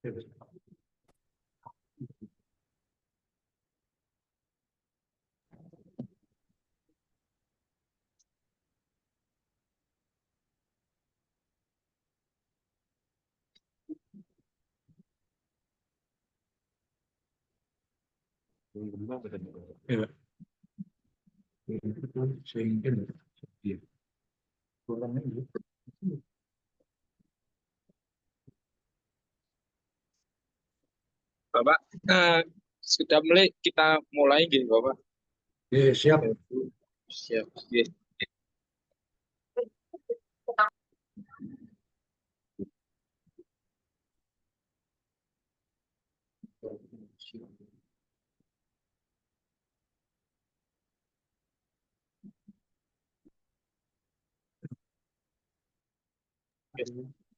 Ya. Bapak, sudah mulai kita mulai gitu, Bapak. Siap. Siap. Oke.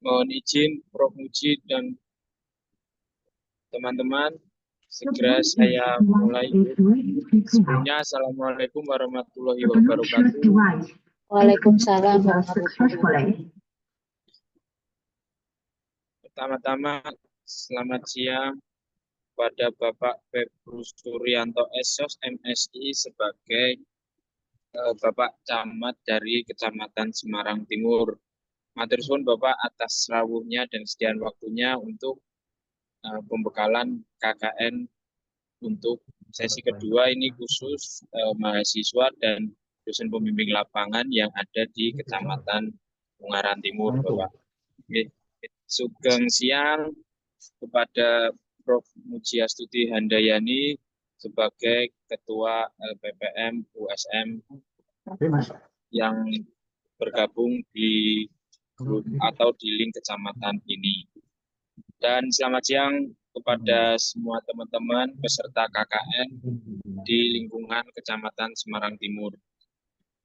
Mohon izin Prof. Muji dan teman-teman, segera saya mulai. Sebelumnya, Assalamualaikum warahmatullahi wabarakatuh. Waalaikumsalam warahmatullahi wabarakatuh. Pertama-tama, selamat siang pada Bapak Petrus Suryanto SOS MSI sebagai Bapak Camat dari Kecamatan Semarang Timur. Matur suwun Bapak atas rawuhnya dan sediaan waktunya untuk pembekalan KKN untuk sesi kedua ini khusus mahasiswa dan dosen pembimbing lapangan yang ada di Kecamatan Ungaran Timur, Bapak. Sugeng siang kepada Prof. Mujiastuti Handayani sebagai Ketua LPPM USM yang bergabung di grup atau di link kecamatan ini. Dan selamat siang kepada semua teman-teman peserta KKN di lingkungan Kecamatan Semarang Timur.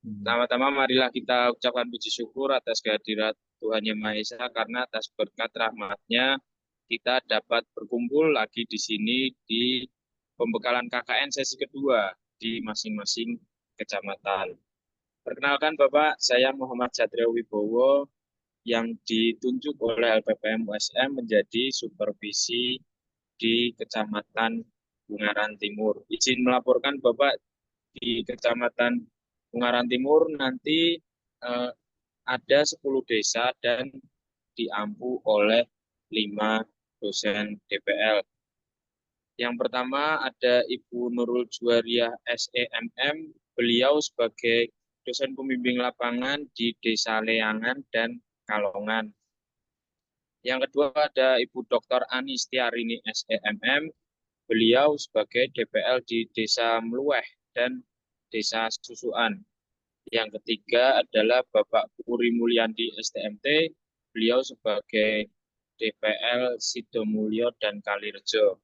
Pertama-tama marilah kita ucapkan puji syukur atas kehadirat Tuhan Yang Maha Esa karena atas berkat rahmat-Nya kita dapat berkumpul lagi di sini di pembekalan KKN sesi kedua di masing-masing kecamatan. Perkenalkan Bapak, saya Muhammad Satrio Wibowo yang ditunjuk oleh LPPM USM menjadi supervisi di Kecamatan Ungaran Timur. Izin melaporkan Bapak, di Kecamatan Ungaran Timur nanti ada 10 desa dan diampu oleh 5 dosen DPL. Yang pertama ada Ibu Nurul Juwariah SEMM, beliau sebagai dosen pembimbing lapangan di Desa Leangan dan Kalongan. Yang kedua ada Ibu Dr. Anistiarini SEMM, beliau sebagai DPL di Desa Melueh dan Desa Susuan. Yang ketiga adalah Bapak Puri Mulyandi STMT, beliau sebagai DPL Sidomulyo dan Kalirejo.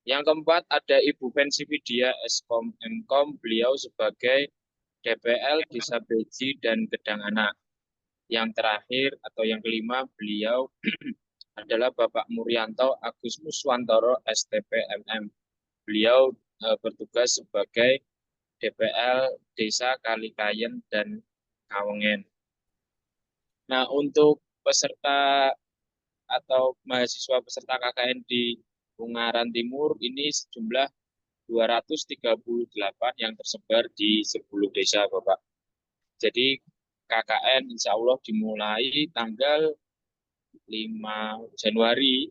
Yang keempat ada Ibu Pensividia Eskom Mkom, beliau sebagai DPL Desa Beji dan Gedang Anak. Yang terakhir atau yang kelima beliau adalah Bapak Muryanto Agus Muswantoro STP MM. Beliau bertugas sebagai DPL Desa Kalikayen dan Kawengen. Nah, untuk peserta atau mahasiswa peserta KKN di Ungaran Timur ini sejumlah 238 yang tersebar di 10 desa, Bapak. Jadi KKN insya Allah dimulai tanggal 5 Januari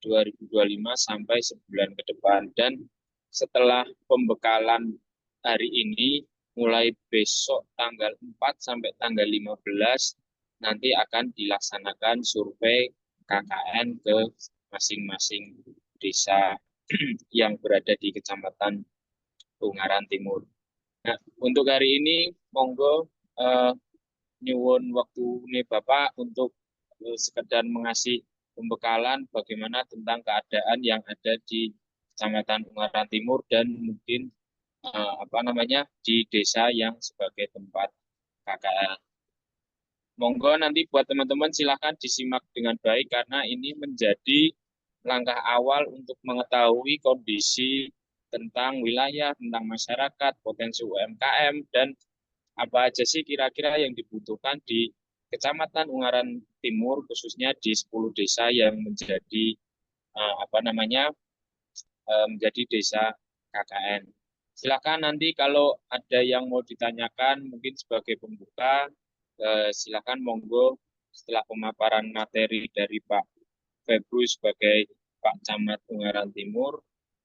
2025 sampai sebulan ke depan. Dan setelah pembekalan hari ini, mulai besok tanggal 4 sampai tanggal 15, nanti akan dilaksanakan survei KKN ke masing-masing desa yang berada di Kecamatan Ungaran Timur. Nah, untuk hari ini, monggo nyuwun waktu nih Bapak untuk sekedar mengasih pembekalan bagaimana tentang keadaan yang ada di Kecamatan Ungaran Timur dan mungkin di desa yang sebagai tempat KKN. Monggo nanti buat teman-teman silahkan disimak dengan baik karena ini menjadi langkah awal untuk mengetahui kondisi tentang wilayah, tentang masyarakat, potensi UMKM, dan apa aja sih kira-kira yang dibutuhkan di Kecamatan Ungaran Timur, khususnya di 10 desa yang menjadi menjadi desa KKN. Silakan nanti kalau ada yang mau ditanyakan mungkin sebagai pembuka, silakan monggo setelah pemaparan materi dari Pak Febru sebagai Pak Camat Ungaran Timur,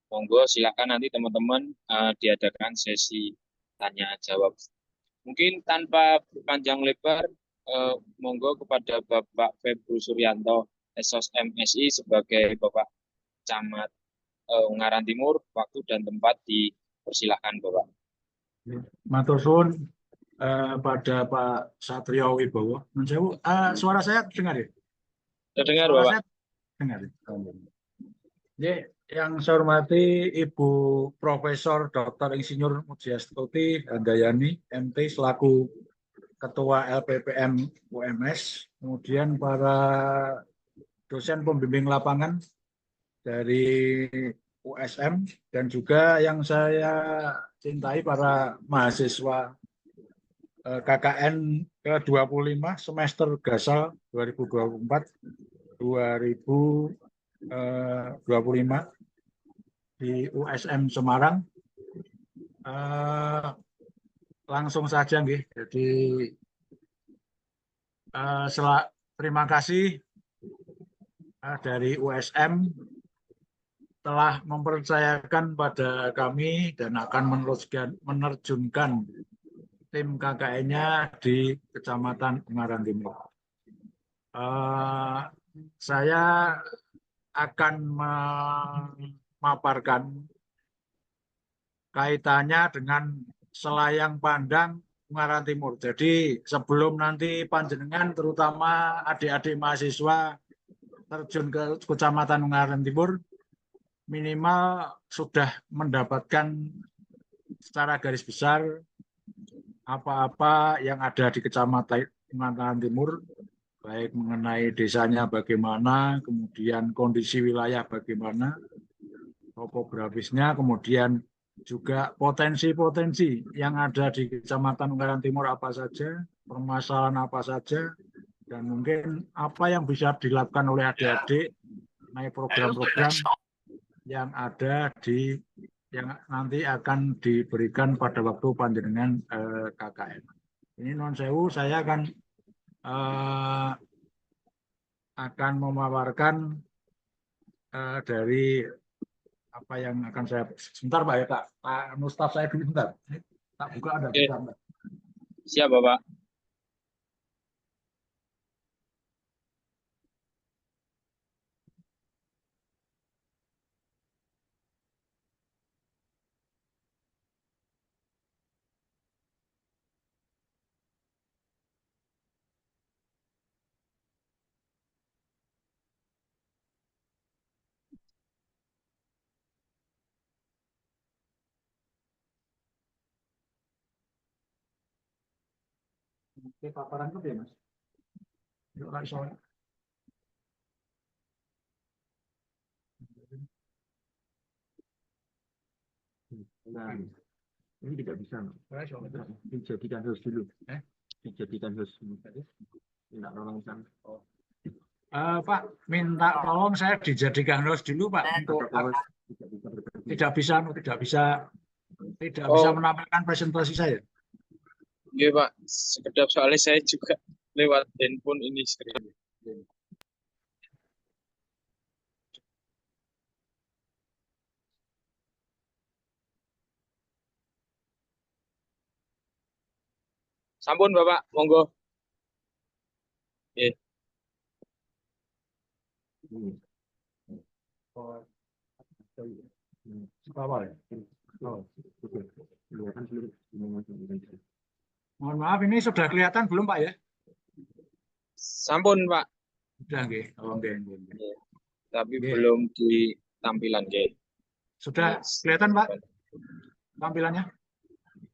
monggo silakan nanti teman-teman diadakan sesi tanya jawab. Mungkin tanpa berpanjang lebar, monggo kepada Bapak Febru Suryanto, SOS MSI sebagai Bapak Camat Ungaran Timur, waktu dan tempat dipersilahkan Bapak. Matur suwun pada Pak Satrio Wibowo. Suara saya dengar ya? Terdengar Suara Bapak? saya dengar. Jadi, yang saya hormati Ibu Profesor Dr. Insinyur Mujiastuti Handayani, MT selaku Ketua LPPM UMS, kemudian para dosen pembimbing lapangan dari USM, dan juga yang saya cintai para mahasiswa KKN ke-25 semester Gasal 2024-2025 di USM Semarang. Langsung saja nggih. Jadi terima kasih dari USM telah mempercayakan pada kami dan akan menerjunkan tim KKN-nya di Kecamatan Ungaran Timur. Saya akan memaparkan kaitannya dengan selayang pandang Ungaran Timur. Jadi sebelum nanti panjenengan terutama adik-adik mahasiswa terjun ke Kecamatan Ungaran Timur, minimal sudah mendapatkan secara garis besar apa-apa yang ada di Kecamatan Ungaran Timur, baik mengenai desanya bagaimana, kemudian kondisi wilayah bagaimana, topografisnya, kemudian juga potensi-potensi yang ada di Kecamatan Ungaran Timur apa saja, permasalahan apa saja, dan mungkin apa yang bisa dilakukan oleh adik-adik mengenai program-program yang ada yang nanti akan diberikan pada waktu panjenengan KKN. Ini non sewu, saya akan memaparkan dari apa yang akan saya sebentar Pak ya, Pak Mustaf saya dulu sebentar. Tak buka ada sebentar. Siap Bapak. Oke, paparan itu ya Mas. Yuk, langsung. Nah, ini tidak bisa. Dijadikan host dulu. Dijadikan host dulu. Tidak nolongkan. Pak, minta tolong saya dijadikan host dulu Pak untuk tidak bisa menampilkan presentasi saya. Oke Pak, sekedap soalnya saya juga lewat handphone ini screen. Sampun Bapak, monggo. Oke. Mohon maaf, ini sudah kelihatan belum Pak ya? Sampun Pak. Sudah nggih. Oke. Tapi belum di tampilan nggih. Sudah kelihatan Pak tampilannya?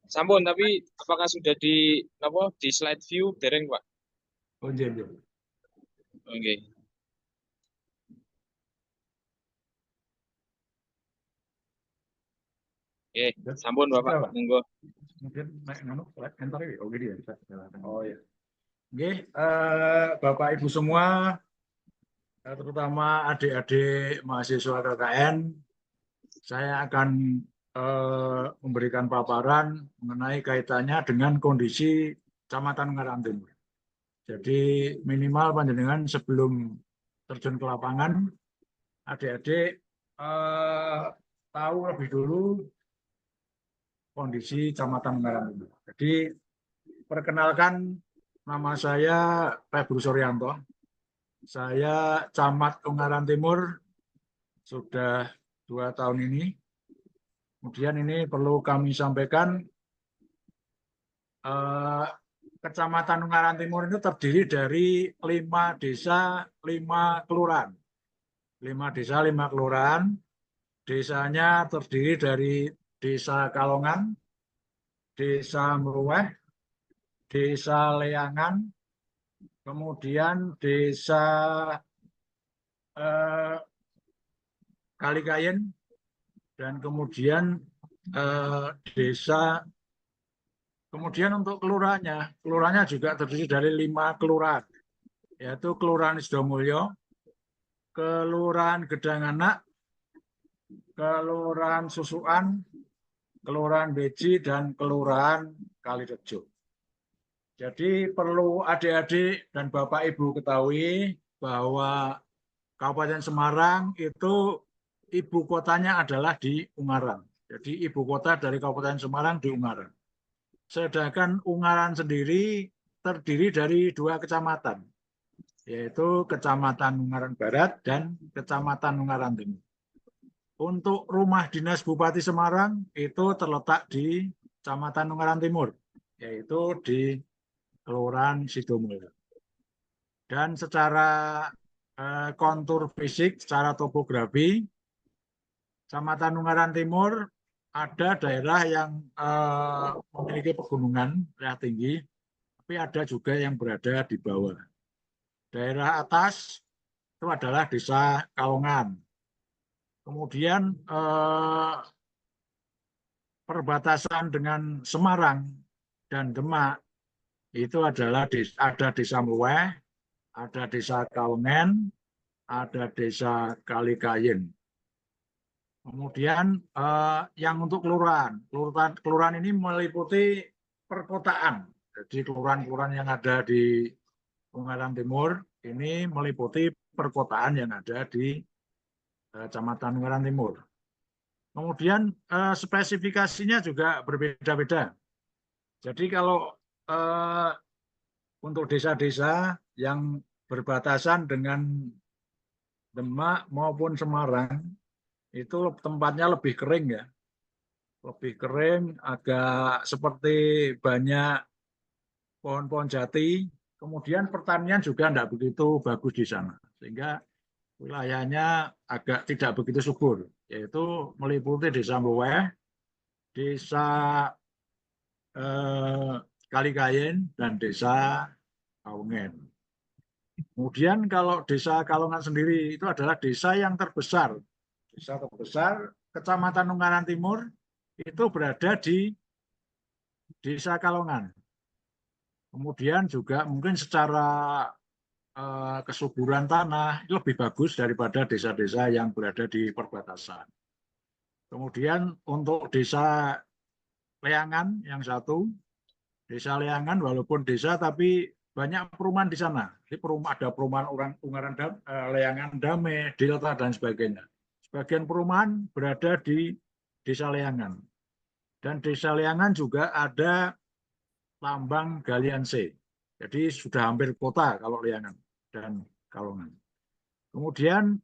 Sampun, tapi apakah sudah di slide view dereng Pak? Oh iya. Oke. Oke, sampun Bapak, monggo. Mungkin enter ya. Oh gitu ya. Oh ya. Oke, Bapak Ibu semua, terutama adik-adik mahasiswa KKN, saya akan memberikan paparan mengenai kaitannya dengan kondisi Kecamatan Ungaran Timur. Jadi minimal panjenengan sebelum terjun ke lapangan, adik-adik tahu lebih dulu kondisi Kecamatan Ungaran Timur. Jadi perkenalkan, nama saya Februs Suryanto. Saya Camat Ungaran Timur sudah 2 tahun ini. Kemudian ini perlu kami sampaikan, Kecamatan Ungaran Timur itu terdiri dari 5 desa, 5 kelurahan. 5 desa, 5 kelurahan. Desanya terdiri dari Desa Kalongan, Desa Meruweh, Desa Leangan, kemudian Desa Kalikayen, dan kemudian desa. Kemudian untuk kelurahannya juga terdiri dari 5 kelurahan, yaitu Kelurahan Sidomulyo, Kelurahan Gedanganak, Kelurahan Susukan, Kelurahan Beji, dan Kelurahan Kalirejo. Jadi perlu adik-adik dan Bapak Ibu ketahui bahwa Kabupaten Semarang itu ibu kotanya adalah di Ungaran. Jadi ibu kota dari Kabupaten Semarang di Ungaran. Sedangkan Ungaran sendiri terdiri dari 2 kecamatan, yaitu Kecamatan Ungaran Barat dan Kecamatan Ungaran Timur. Untuk rumah dinas Bupati Semarang itu terletak di Kecamatan Ungaran Timur, yaitu di Kelurahan Sidomulyo. Dan secara kontur fisik, secara topografi, Kecamatan Ungaran Timur ada daerah yang memiliki pegunungan yang tinggi, tapi ada juga yang berada di bawah. Daerah atas itu adalah Desa Kalongan. Kemudian perbatasan dengan Semarang dan Demak itu adalah ada Desa Meruweh, ada Desa Kalongan, ada Desa Kalikayen. Kemudian yang untuk kelurahan ini meliputi perkotaan. Jadi kelurahan-kelurahan yang ada di Ungaran Timur ini meliputi perkotaan yang ada di Kecamatan Ungaran Timur. Kemudian spesifikasinya juga berbeda-beda. Jadi kalau untuk desa-desa yang berbatasan dengan Demak maupun Semarang, itu tempatnya lebih kering ya, lebih kering, agak seperti banyak pohon-pohon jati. Kemudian pertanian juga tidak begitu bagus di sana, sehingga wilayahnya agak tidak begitu subur, yaitu meliputi Desa Meruweh, Desa Kalikayen, dan Desa Kalongan. Kemudian kalau Desa Kalongan sendiri itu adalah desa yang terbesar. Desa terbesar Kecamatan Ungaran Timur itu berada di Desa Kalongan. Kemudian juga mungkin secara kesuburan tanah lebih bagus daripada desa-desa yang berada di perbatasan. Kemudian untuk Desa Leangan yang satu, Desa Leangan walaupun desa tapi banyak perumahan di sana. Ada perumahan Ungaran Leangan Damai, Delta, dan sebagainya. Sebagian perumahan berada di Desa Leangan. Dan Desa Leangan juga ada tambang galian C. Jadi sudah hampir kota kalau Leangan dan Kalongan. Kemudian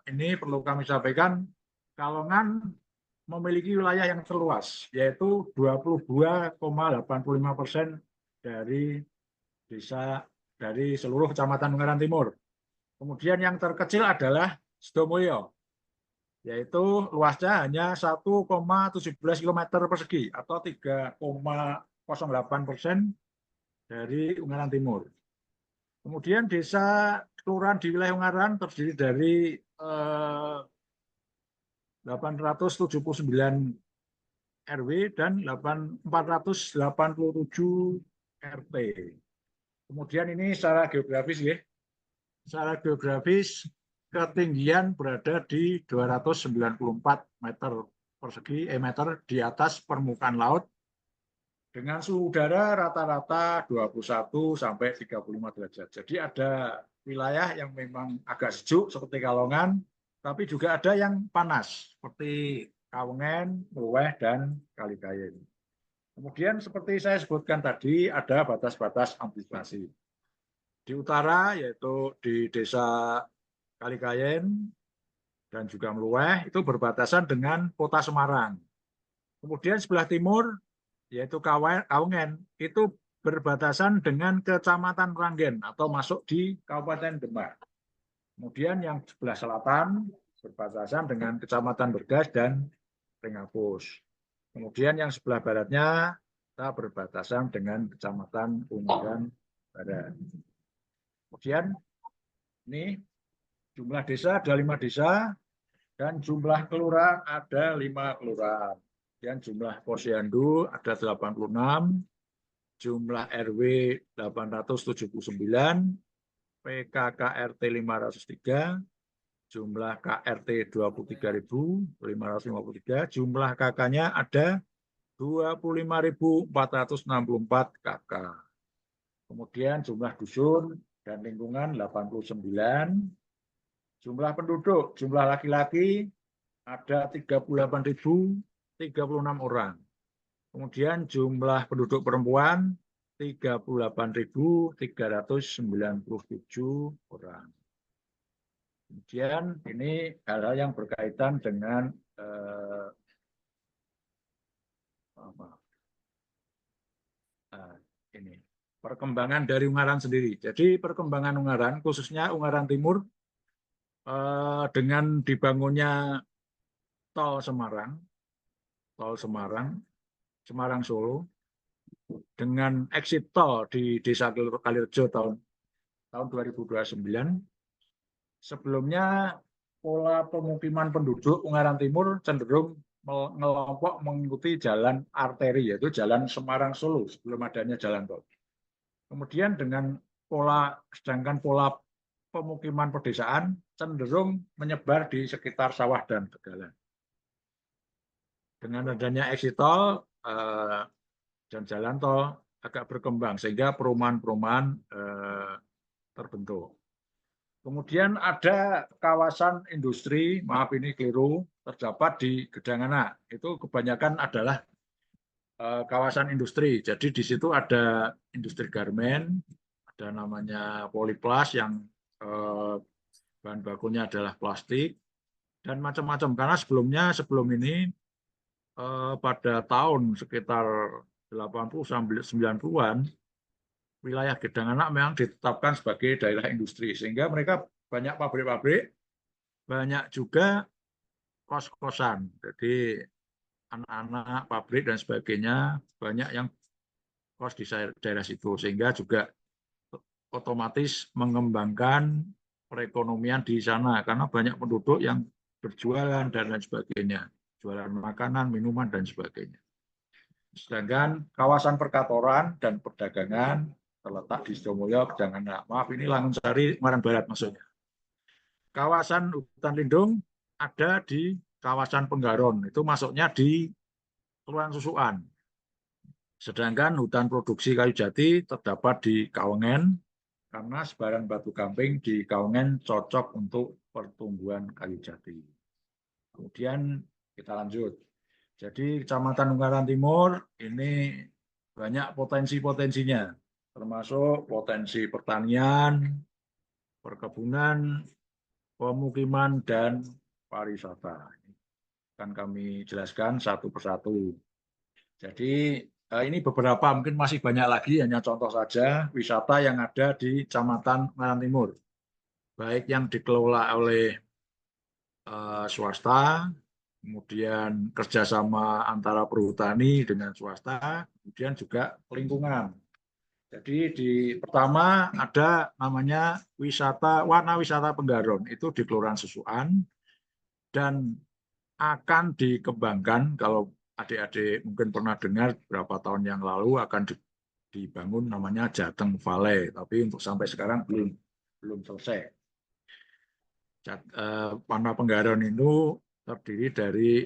ini perlu kami sampaikan, Kalongan memiliki wilayah yang terluas, yaitu 22,85% dari desa dari seluruh Kecamatan Ungaran Timur. Kemudian yang terkecil adalah Sidomulyo, yaitu luasnya hanya 1,17 km persegi atau 3,08% dari Ungaran Timur. Kemudian desa kelurahan di wilayah Ungaran terdiri dari 879 RW dan 487 RT. Kemudian ini secara geografis ya. secara geografis ketinggian berada di 294 meter persegi, meter di atas permukaan laut dengan suhu udara rata-rata 21 sampai 35 derajat. Jadi ada wilayah yang memang agak sejuk seperti Kalongan, tapi juga ada yang panas seperti Kawengen, Mluweh, dan Kalikayen. Kemudian seperti saya sebutkan tadi ada batas-batas administrasi. Di utara yaitu di desa Kalikayen dan juga Mluweh itu berbatasan dengan kota Semarang. Kemudian sebelah timur yaitu Kawengen itu berbatasan dengan Kecamatan Ranggen atau masuk di Kabupaten Demak. Kemudian yang sebelah selatan berbatasan dengan Kecamatan Bergas dan Rengakus. Kemudian yang sebelah baratnya kita berbatasan dengan Kecamatan Ungaran Barat. Kemudian ini jumlah desa ada 5 desa dan jumlah kelurahan ada 5 kelurahan. Dan jumlah posyandu ada 86, jumlah RW 879, PKKRT 503, jumlah KRT 23.553, jumlah KK-nya ada 25.464 KK. Kemudian jumlah dusun dan lingkungan 89, jumlah penduduk, jumlah laki-laki ada 38.036 orang. Kemudian jumlah penduduk perempuan 38.397 orang. Kemudian ini hal-hal yang berkaitan dengan ini perkembangan dari Ungaran sendiri. Jadi perkembangan Ungaran, khususnya Ungaran Timur, dengan dibangunnya tol Semarang Solo, dengan exit tol di Desa Kalirejo tahun 2029. Sebelumnya pola pemukiman penduduk Ungaran Timur cenderung mengelompok mengikuti jalan arteri, yaitu jalan Semarang Solo sebelum adanya jalan tol. Kemudian sedangkan pola pemukiman pedesaan cenderung menyebar di sekitar sawah dan tegalan. Dengan adanya exit tol dan jalan tol agak berkembang sehingga perumahan-perumahan terbentuk. Kemudian ada kawasan industri, maaf ini keliru, terdapat di Gedanganak. Itu kebanyakan adalah kawasan industri. Jadi di situ ada industri garmen, ada namanya Polyplast yang bahan bakunya adalah plastik dan macam-macam. Karena sebelum ini pada tahun sekitar 80 sampai 90-an wilayah Gedanganak memang ditetapkan sebagai daerah industri, sehingga mereka banyak pabrik-pabrik, banyak juga kos-kosan. Jadi anak-anak pabrik dan sebagainya banyak yang kos di daerah situ, sehingga juga otomatis mengembangkan perekonomian di sana karena banyak penduduk yang berjualan dan lain sebagainya, jualan makanan, minuman dan sebagainya. Sedangkan kawasan perkantoran dan perdagangan terletak di Sidomulyo, Gedanganak. Maaf, ini Langgensari, Ungaran Barat maksudnya. Kawasan hutan lindung ada di kawasan Penggaron, itu masuknya di Kelurahan Susukan. Sedangkan hutan produksi kayu jati terdapat di Kawengen, karena sebaran batu gamping di Kawengen cocok untuk pertumbuhan kayu jati. Kemudian kita lanjut. Jadi Kecamatan Ungaran Timur ini banyak potensi-potensinya, termasuk potensi pertanian, perkebunan, pemukiman, dan pariwisata. Akan kami jelaskan satu persatu. Jadi ini beberapa, mungkin masih banyak lagi, hanya contoh saja wisata yang ada di Kecamatan Ungaran Timur. Baik yang dikelola oleh swasta, kemudian kerjasama antara perhutani dengan swasta, kemudian juga lingkungan. Jadi pertama ada namanya Warna Wisata Penggaron, itu di Kelurahan Susukan, dan akan dikembangkan, kalau adik-adik mungkin pernah dengar beberapa tahun yang lalu akan dibangun namanya Jateng Valley, tapi untuk sampai sekarang belum selesai. Panah Penggaron itu terdiri dari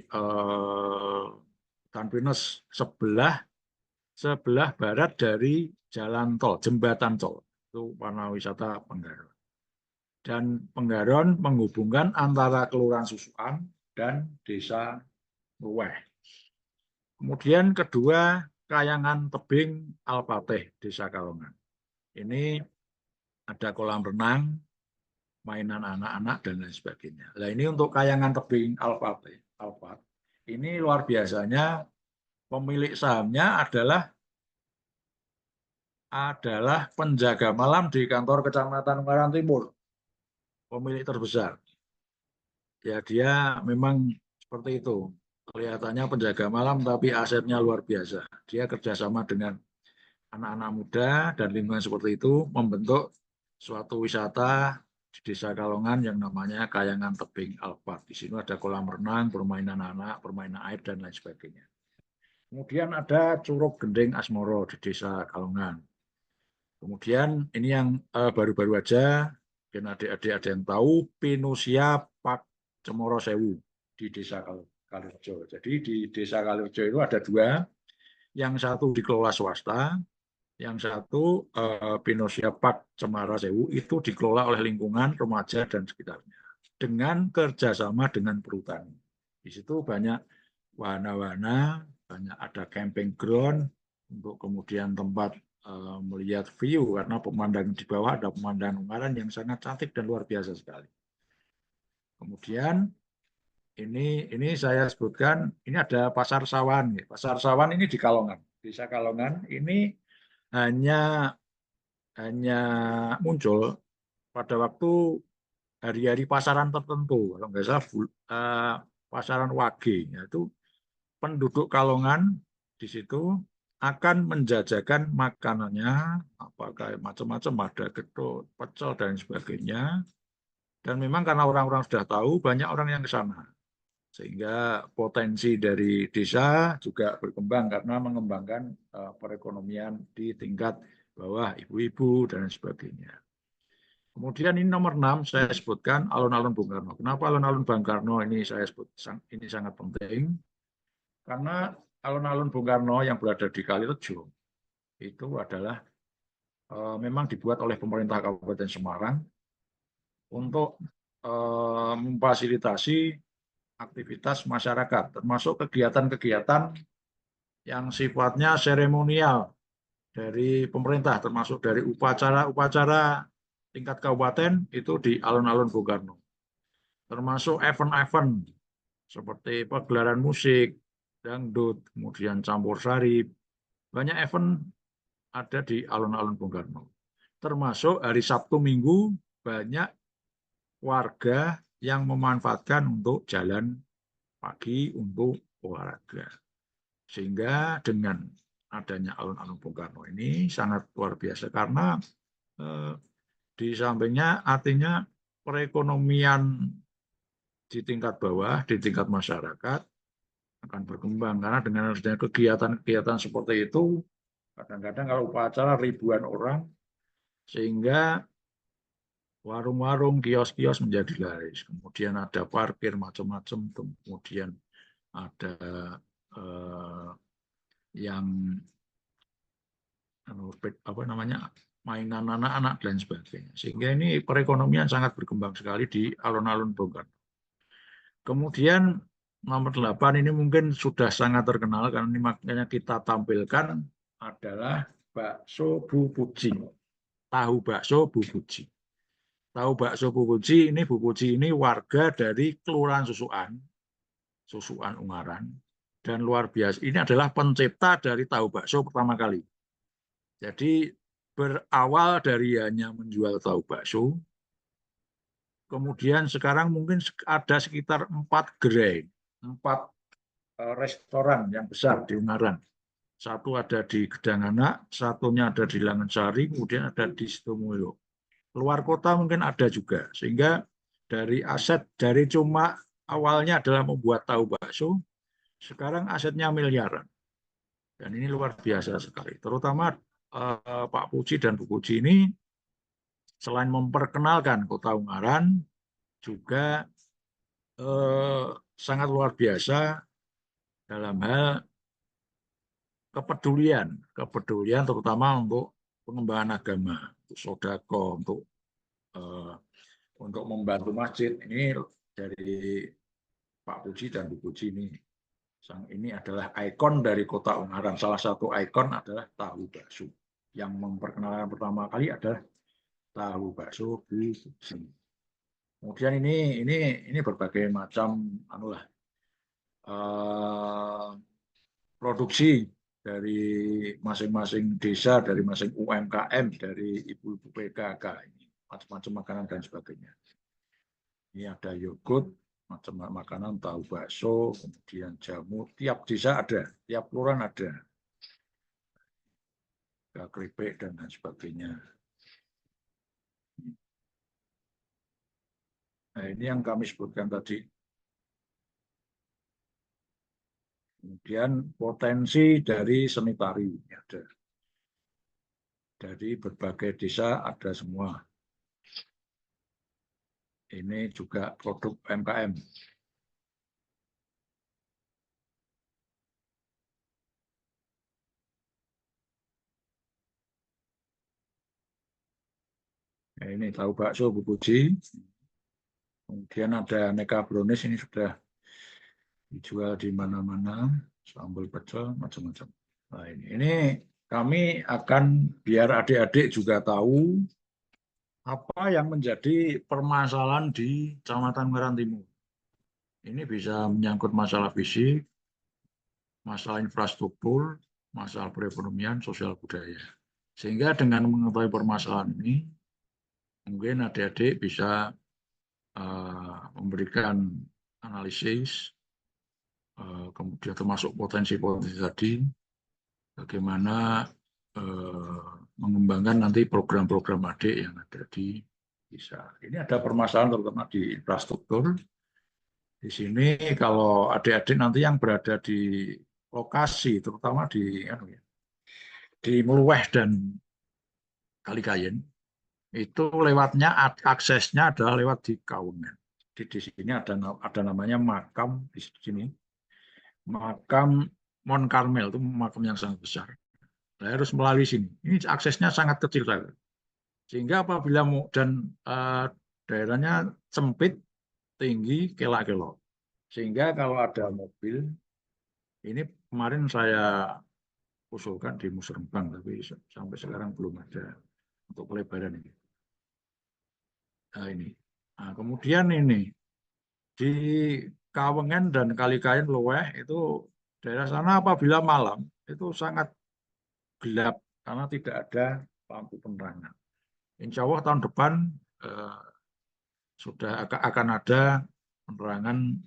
hutan pinus sebelah barat dari jalan tol, jembatan tol. Itu panah wisata Penggaron. Dan Penggaron menghubungkan antara Kelurahan Susukan dan Desa Ruweh. Kemudian kedua, Kayangan Tebing Alpateh, Desa Kalongan. Ini ada kolam renang, mainan anak-anak, dan lain sebagainya. Nah, ini untuk Kayangan Tebing Alpateh. Ini luar biasanya, pemilik sahamnya adalah penjaga malam di kantor Kecamatan Ungaran Timur. Pemilik terbesar. Ya, dia memang seperti itu. Kelihatannya penjaga malam, tapi asetnya luar biasa. Dia kerjasama dengan anak-anak muda dan lingkungan seperti itu membentuk suatu wisata di Desa Kalongan yang namanya Kayangan Tebing Alpat. Di sini ada kolam renang, permainan anak, permainan air, dan lain sebagainya. Kemudian ada Curug Gending Asmoro di Desa Kalongan. Kemudian ini yang baru-baru aja, mungkin adik-adik ada yang tahu, Pinusia Pak Cemoro Sewu di Desa Kalirejo. Jadi di Desa Kalirejo itu ada dua, yang satu dikelola swasta, yang satu Pinusia Pak Cemoro Sewu itu dikelola oleh lingkungan, remaja, dan sekitarnya. Dengan kerjasama dengan perhutani. Di situ banyak wahana-wahana, banyak ada camping ground, untuk kemudian tempat melihat view, karena pemandangan di bawah ada pemandangan Ungaran yang sangat cantik dan luar biasa sekali. Kemudian ini saya sebutkan, ini ada Pasar Sawan. Pasar Sawan ini di Kalongan, Desa Kalongan. Ini hanya muncul pada waktu hari-hari pasaran tertentu, kalau nggak salah pasaran Wage, yaitu penduduk Kalongan di situ akan menjajakan makanannya, apakah macam-macam, ada gedok, pecel, dan sebagainya. Dan memang karena orang-orang sudah tahu, banyak orang yang ke sana. Sehingga potensi dari desa juga berkembang karena mengembangkan perekonomian di tingkat bawah, ibu-ibu, dan sebagainya. Kemudian ini nomor 6, saya sebutkan alun-alun Bung Karno. Kenapa alun-alun Bung Karno ini saya sebut, ini sangat penting? Karena alun-alun Bung Karno yang berada di Kalirejo itu adalah memang dibuat oleh pemerintah Kabupaten Semarang untuk memfasilitasi aktivitas masyarakat, termasuk kegiatan-kegiatan yang sifatnya seremonial dari pemerintah, termasuk dari upacara-upacara tingkat kabupaten itu di alun-alun Bung Karno. Termasuk event-event seperti pagelaran musik, dangdut, kemudian campur sari, banyak event ada di alun-alun Bung Karno. Termasuk hari Sabtu Minggu banyak warga yang memanfaatkan untuk jalan pagi untuk olahraga. Sehingga dengan adanya alun-alun Bung Karno ini sangat luar biasa karena di sampingnya artinya perekonomian di tingkat bawah, di tingkat masyarakat akan berkembang karena dengan adanya kegiatan-kegiatan seperti itu kadang-kadang kalau upacara ribuan orang sehingga warung-warung, kios-kios menjadi laris. Kemudian ada parkir macam-macam, kemudian ada yang apa namanya mainan anak-anak dan sebagainya. Sehingga ini perekonomian sangat berkembang sekali di alun-alun Bung Karno. Kemudian nomor 8 ini mungkin sudah sangat terkenal karena ini makanya kita tampilkan adalah bakso Bu Puji. Tahu bakso Bu Puji. Tahu bakso Bu Puji ini warga dari Kelurahan Susukan Ungaran, dan luar biasa. Ini adalah pencipta dari tahu bakso pertama kali. Jadi berawal dari hanya menjual tahu bakso, kemudian sekarang mungkin ada sekitar 4 gerai, 4 restoran yang besar di Ungaran. Satu ada di Gedanganak, satunya ada di Langensari, kemudian ada di Sitomulyo. Luar kota mungkin ada juga, sehingga dari aset, dari cuma awalnya adalah membuat tahu bakso, sekarang asetnya miliaran. Dan ini luar biasa sekali. Terutama Pak Puji dan Bu Puji ini selain memperkenalkan Kota Ungaran, juga sangat luar biasa dalam hal kepedulian terutama untuk pengembangan agama, untuk sodako, untuk membantu masjid. Ini dari Pak Puji dan Bu Puji ini adalah ikon dari Kota Ungaran. Salah satu ikon adalah tahu bakso. Yang memperkenalkan pertama kali adalah tahu bakso Bu Puji. Kemudian ini berbagai macam produksi dari masing-masing desa, dari masing UMKM, dari ibu-ibu PKK, ini macam-macam makanan dan sebagainya. Ini ada yogurt, macam makanan, tahu bakso, kemudian jamu. Tiap desa ada, tiap kelurahan ada. Keripik dan lain sebagainya. Nah, ini yang kami sebutkan tadi. Kemudian potensi dari seni tari ada. Dari berbagai desa ada semua. Ini juga produk UMKM. Nah, ini tahu bakso Bu Puji. Kemudian ada aneka brownies, ini sudah dijual di mana-mana, sambal pecel, macam-macam. Nah, ini kami akan biar adik-adik juga tahu apa yang menjadi permasalahan di Kecamatan Ungaran Timur. Ini bisa menyangkut masalah fisik, masalah infrastruktur, masalah perekonomian, sosial budaya. Sehingga dengan mengetahui permasalahan ini, mungkin adik-adik bisa memberikan analisis, kemudian termasuk potensi-potensi tadi, bagaimana mengembangkan nanti program-program adik yang ada di desa. Ini ada permasalahan terutama di infrastruktur. Di sini kalau adik-adik nanti yang berada di lokasi, terutama di Meluweh dan Kalikayen, itu lewatnya aksesnya adalah lewat di Kaungan. Di sini ada namanya makam di sini, makam Mon Karmel, itu makam yang sangat besar. Saya harus melalui sini. Ini aksesnya sangat kecil saja. Sehingga apabila daerahnya sempit, tinggi, kelak-kelok. Sehingga kalau ada mobil, ini kemarin saya usulkan di Musrembang, tapi sampai sekarang belum ada untuk pelebaran ini. Nah, ini. Nah, kemudian ini di Kawengen dan Kalikayen Meluweh itu daerah sana apabila malam itu sangat gelap karena tidak ada lampu penerangan. Insya Allah tahun depan sudah akan ada penerangan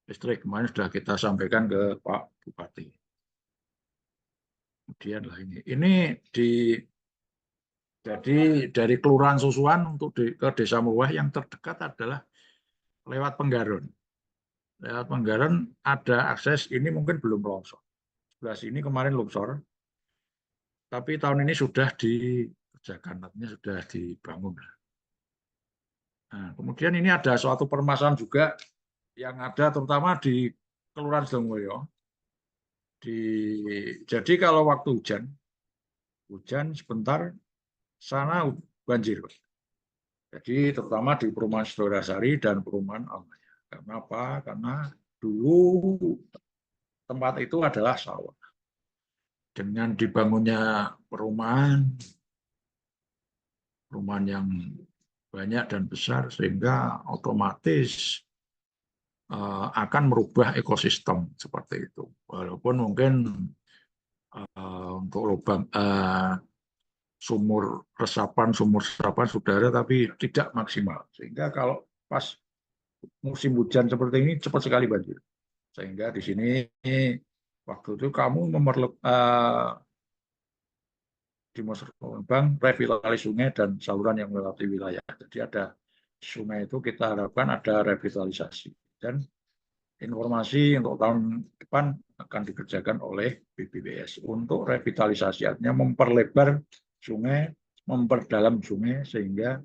listrik. Kemarin sudah kita sampaikan ke Pak Bupati. Kemudian lah ini jadi dari Kelurahan Susuan untuk ke Desa Meluweh yang terdekat adalah lewat Penggaron. Lewat Penggaron ada akses, ini mungkin belum longsor. Sebelah sini kemarin longsor, tapi tahun ini sudah dikerjakan, artinya sudah dibangun. Nah, kemudian ini ada suatu permasalahan juga yang ada terutama di Kelurahan Sidongmulyo. Jadi kalau waktu hujan sebentar sana banjir. Jadi terutama di perumahan Sidorasari dan perumahan Almaya. Karena apa? Karena dulu tempat itu adalah sawah. Dengan dibangunnya perumahan yang banyak dan besar, sehingga otomatis akan merubah ekosistem seperti itu. Walaupun mungkin untuk lubang sumur resapan sudah ada, tapi tidak maksimal. Sehingga kalau pas musim hujan seperti ini cepat sekali banjir. Sehingga di sini waktu itu kamu di Musrembang revitalisasi sungai dan saluran yang melewati wilayah. Jadi ada sungai itu kita harapkan ada revitalisasi. Dan informasi untuk tahun depan akan dikerjakan oleh BPBS untuk revitalisasi, artinya memperlebar sungai, memperdalam sungai sehingga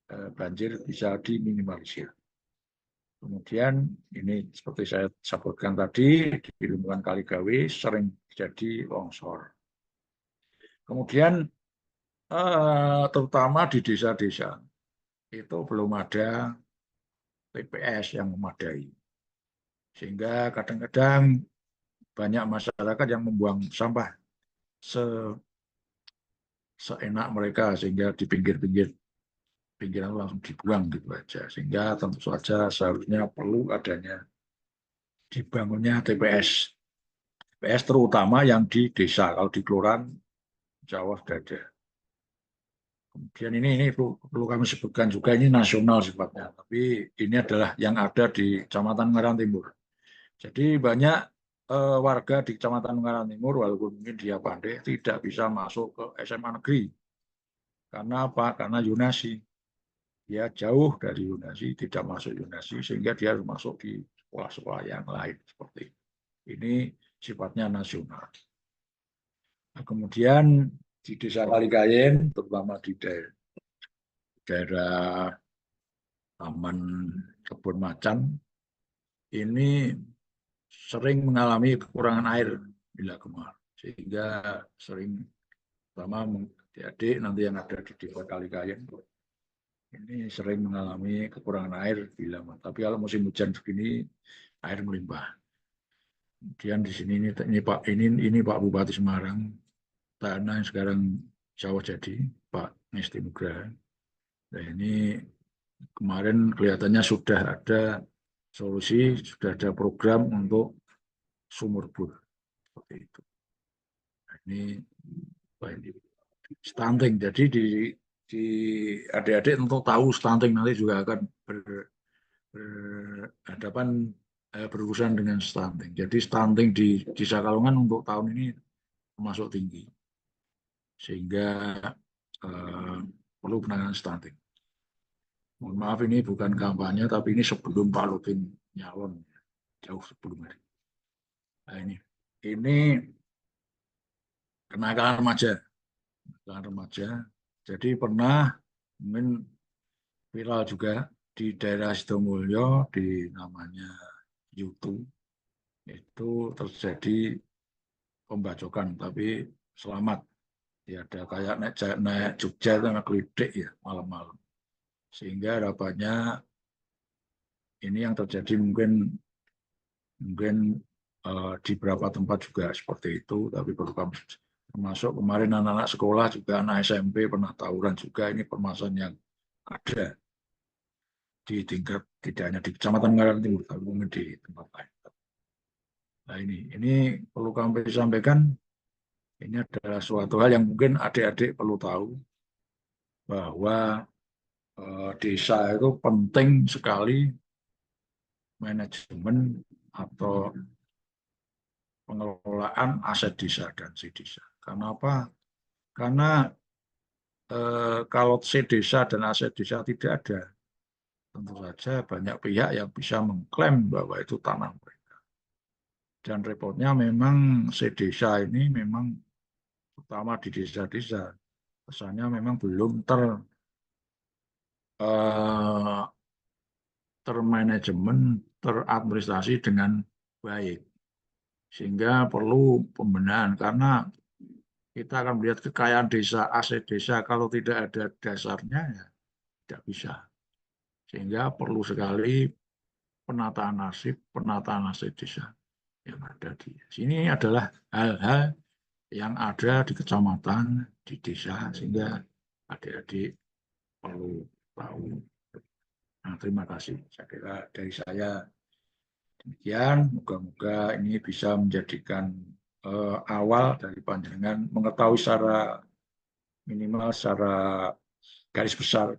banjir bisa diminimalisir. Kemudian ini seperti saya sebutkan tadi, di lingkungan Kaligawe sering terjadi longsor. Kemudian terutama di desa-desa itu belum ada TPS yang memadai. Sehingga kadang-kadang banyak masyarakat yang membuang sampah seenak mereka, sehingga di pinggir-pinggir pinggiran langsung dibuang gitu aja. Sehingga tentu saja seharusnya perlu adanya dibangunnya TPS. TPS terutama yang di desa, kalau di kelurahan Jawa sudah ada. Kemudian ini perlu kami sebutkan juga, ini nasional sifatnya, tapi ini adalah yang ada di Kecamatan Ungaran Timur. Jadi banyak warga di Kecamatan Ungaran Timur, walaupun mungkin dia pandai, tidak bisa masuk ke SMA negeri. Karena apa? Karena zonasi. Dia jauh dari zonasi, tidak masuk zonasi, sehingga dia harus masuk di sekolah-sekolah yang lain. Seperti ini sifatnya nasional. Nah, kemudian di Desa Kalikayen, terutama di daerah Taman Kebun Macan, ini sering mengalami kekurangan air bila kemarau, sehingga sering, terutama adik nanti yang ada di Desa Kalikayen, ini sering mengalami kekurangan air bila, tapi kalau musim hujan begini air melimpah. Kemudian di sini ini Pak Bupati Semarang, tanah yang sekarang Jawa Jadi, Pak Ngesti Nugraha. Nah, ini kemarin kelihatannya sudah ada solusi, sudah ada program untuk sumur bor seperti itu. Nah, ini stunting. Jadi di adik-adik untuk tahu stunting nanti juga akan berhadapan berurusan dengan stunting. Jadi stunting di Sakalungan untuk tahun ini termasuk tinggi, sehingga perlu penanganan stunting. Mohon maaf, ini bukan kampanye, tapi ini sebelum Pak Lutin nyalon, jauh sebelum ini. Nah, ini kenakalan remaja. Jadi pernah mungkin viral juga di daerah Sidomulyo, di namanya Yutu, itu terjadi pembacokan, tapi selamat. Ya, ada kayak naik Jogja itu naik Klidik ya malam-malam. Sehingga harapannya ini yang terjadi mungkin di beberapa tempat juga seperti itu, tapi perlu kami termasuk kemarin anak-anak sekolah juga, anak SMP pernah tawuran juga. Ini permasalahan yang ada di tingkat tidak hanya di Kecamatan Ungaran Timur, tapi mungkin di tempat lain. Nah, ini perlu kami sampaikan. Ini adalah suatu hal yang mungkin adik-adik perlu tahu, bahwa desa itu penting sekali manajemen atau pengelolaan aset desa dan si desa. Karena apa? Karena kalau si desa dan aset desa tidak ada, tentu saja banyak pihak yang bisa mengklaim bahwa itu tanah mereka. Dan repotnya memang si desa ini memang, terutama di desa-desa, kesannya memang belum termanajemen, teradministrasi dengan baik. Sehingga perlu pembenahan, karena kita akan melihat kekayaan desa, aset desa, kalau tidak ada dasarnya ya tidak bisa. Sehingga perlu sekali penataan nasib, penataan aset desa yang ada di sini. Adalah hal-hal yang ada di kecamatan, di desa, sehingga adik-adik perlu tahu. Nah, terima kasih. Saya kira dari saya demikian. Moga-moga ini bisa menjadikan awal dari panjenengan mengetahui secara minimal, secara garis besar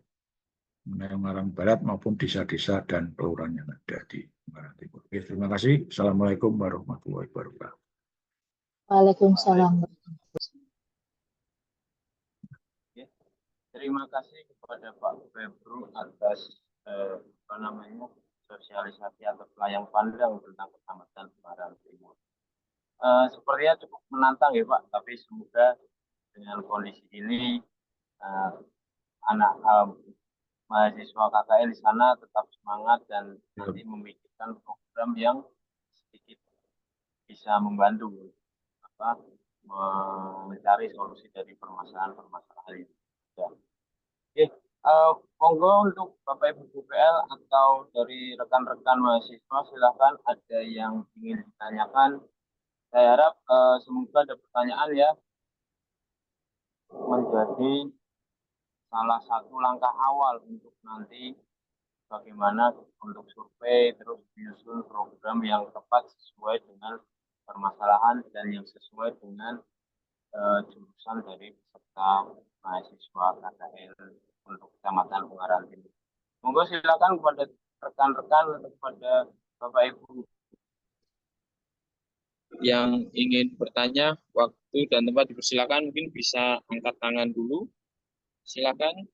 mengenai Ungaran Barat maupun desa-desa dan kelurahan yang ada di Ungaran Timur. Oke, terima kasih. Assalamualaikum warahmatullahi wabarakatuh. Waalaikumsalam. Terima kasih kepada Pak Febru atas sosialisasi atau pelayanan pandang tentang Kecamatan Ungaran Timur. Sepertinya cukup menantang ya Pak, tapi semoga dengan kondisi ini mahasiswa KKN di sana tetap semangat dan nanti memikirkan program yang sedikit bisa membantu apa mencari solusi dari permasalahan-permasalahan ini. Ya. Oke, monggo untuk Bapak Ibu BPL atau dari rekan-rekan mahasiswa silakan ada yang ingin ditanyakan. Saya harap semoga ada pertanyaan ya, menjadi salah satu langkah awal untuk nanti bagaimana untuk survei terus menyusun program yang tepat sesuai dengan permasalahan dan yang sesuai dengan jurusan dari peserta mahasiswa KKN untuk Kecamatan Ungaran Timur. Monggo silakan kepada rekan-rekan atau kepada Bapak Ibu yang ingin bertanya, waktu dan tempat dipersilakan, mungkin bisa angkat tangan dulu. Silakan.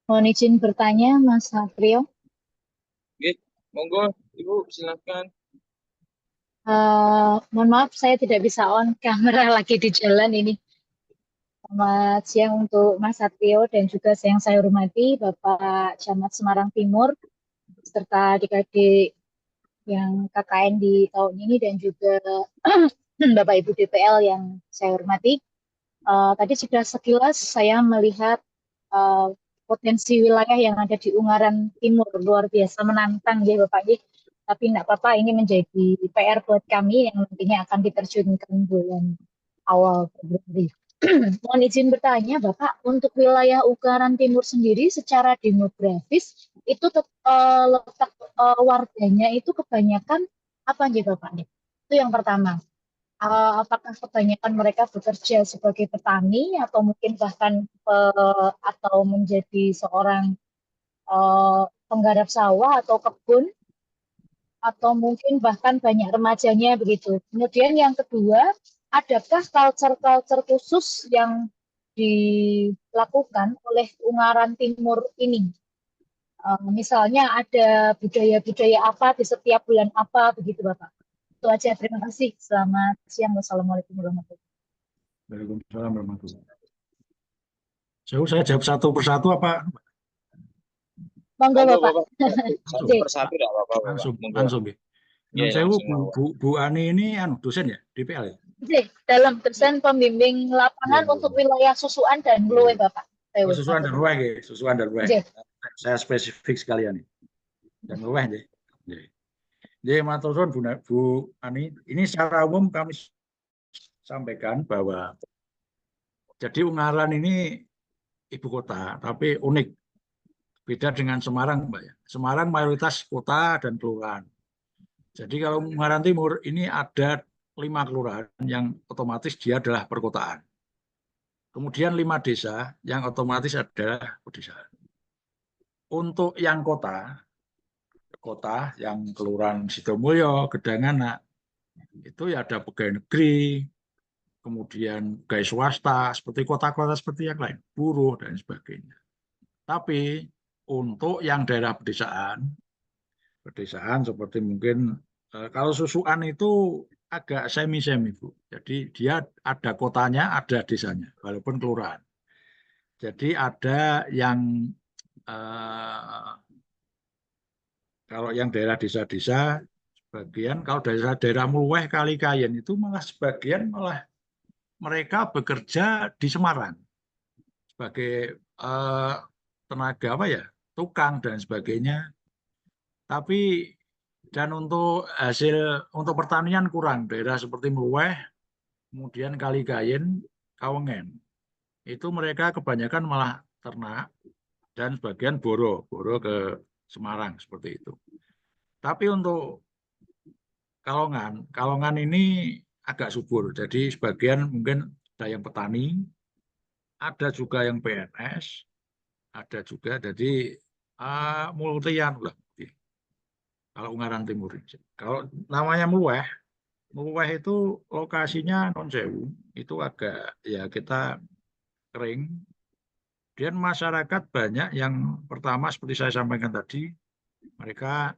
Mohon izin bertanya, Mas Satrio. Oke, monggo Ibu silakan. Mohon maaf, saya tidak bisa on kamera lagi di jalan ini. Selamat siang untuk Mas Satrio dan juga yang saya hormati Bapak Camat Semarang Timur serta adik-adik yang KKN di tahun ini dan juga Bapak Ibu DPL yang saya hormati. Tadi sudah sekilas saya melihat potensi wilayah yang ada di Ungaran Timur luar biasa menantang ya Bapak. Tapi tidak apa-apa, ini menjadi PR buat kami yang nantinya akan diterjunkan bulan awal Februari. Mohon izin bertanya Bapak, untuk wilayah Ungaran Timur sendiri secara demografis itu letak warganya itu kebanyakan apa nih Bapak? Itu yang pertama. Apakah kebanyakan mereka bekerja sebagai petani atau mungkin bahkan atau menjadi seorang penggarap sawah atau kebun atau mungkin bahkan banyak remajanya begitu. Kemudian yang kedua, adakah culture-culture khusus yang dilakukan oleh Ungaran Timur ini? Misalnya ada budaya-budaya apa di setiap bulan apa begitu Bapak? Itu aja, terima kasih. Selamat siang. Wassalamualaikum warahmatullahi wabarakatuh. Waalaikumsalam warahmatullahi wabarakatuh. Saya jawab satu persatu apa? Monggo Bapak. Satu persatu tidak apa-apa. Langsung. Ya, Saya langsung. Bu Ani ini dosen ya DPL ya? Dalam dosen pembimbing lapangan untuk wilayah Susuan dan Mluwe Bapak. Susuan dan Mluwe, Susuan dan Mluwe. Saya spesifik sekalian nih. Dan Mluwe nggih. Jadi matur suwun Bu Ani, ini secara umum kami sampaikan bahwa jadi Ungaran ini ibu kota, tapi unik. Beda dengan Semarang, Mbak ya. Semarang mayoritas kota dan kelurahan. Jadi kalau Ungaran Timur ini ada 5 kelurahan yang otomatis dia adalah perkotaan. Kemudian 5 desa yang otomatis adalah pedesaan. Untuk yang kota yang kelurahan Sidomulyo, Gedangana, itu ya ada pegawai negeri, kemudian pegawai swasta, seperti kota-kota seperti yang lain, buruh dan sebagainya. Tapi untuk yang daerah pedesaan seperti mungkin kalau Susuan itu agak semi-semi Bu. Jadi dia ada kotanya, ada desanya, walaupun kelurahan. Jadi ada yang kalau yang daerah desa-desa sebagian, kalau daerah Mluweh Kalikayen itu malah sebagian mereka bekerja di Semarang sebagai tenaga tukang dan sebagainya. Tapi dan untuk untuk pertanian kurang, daerah seperti Mluweh, kemudian Kalikayen, Kawengen, itu mereka kebanyakan malah ternak dan sebagian boro ke Semarang seperti itu. Tapi untuk Kalongan ini agak subur. Jadi sebagian mungkin ada yang petani, ada juga yang PNS, ada juga jadi multian lah. Kalau Ungaran Timur. Kalau namanya Mluweh itu lokasinya Non-Sewu, itu agak ya kita kering. Dan masyarakat banyak yang pertama seperti saya sampaikan tadi, mereka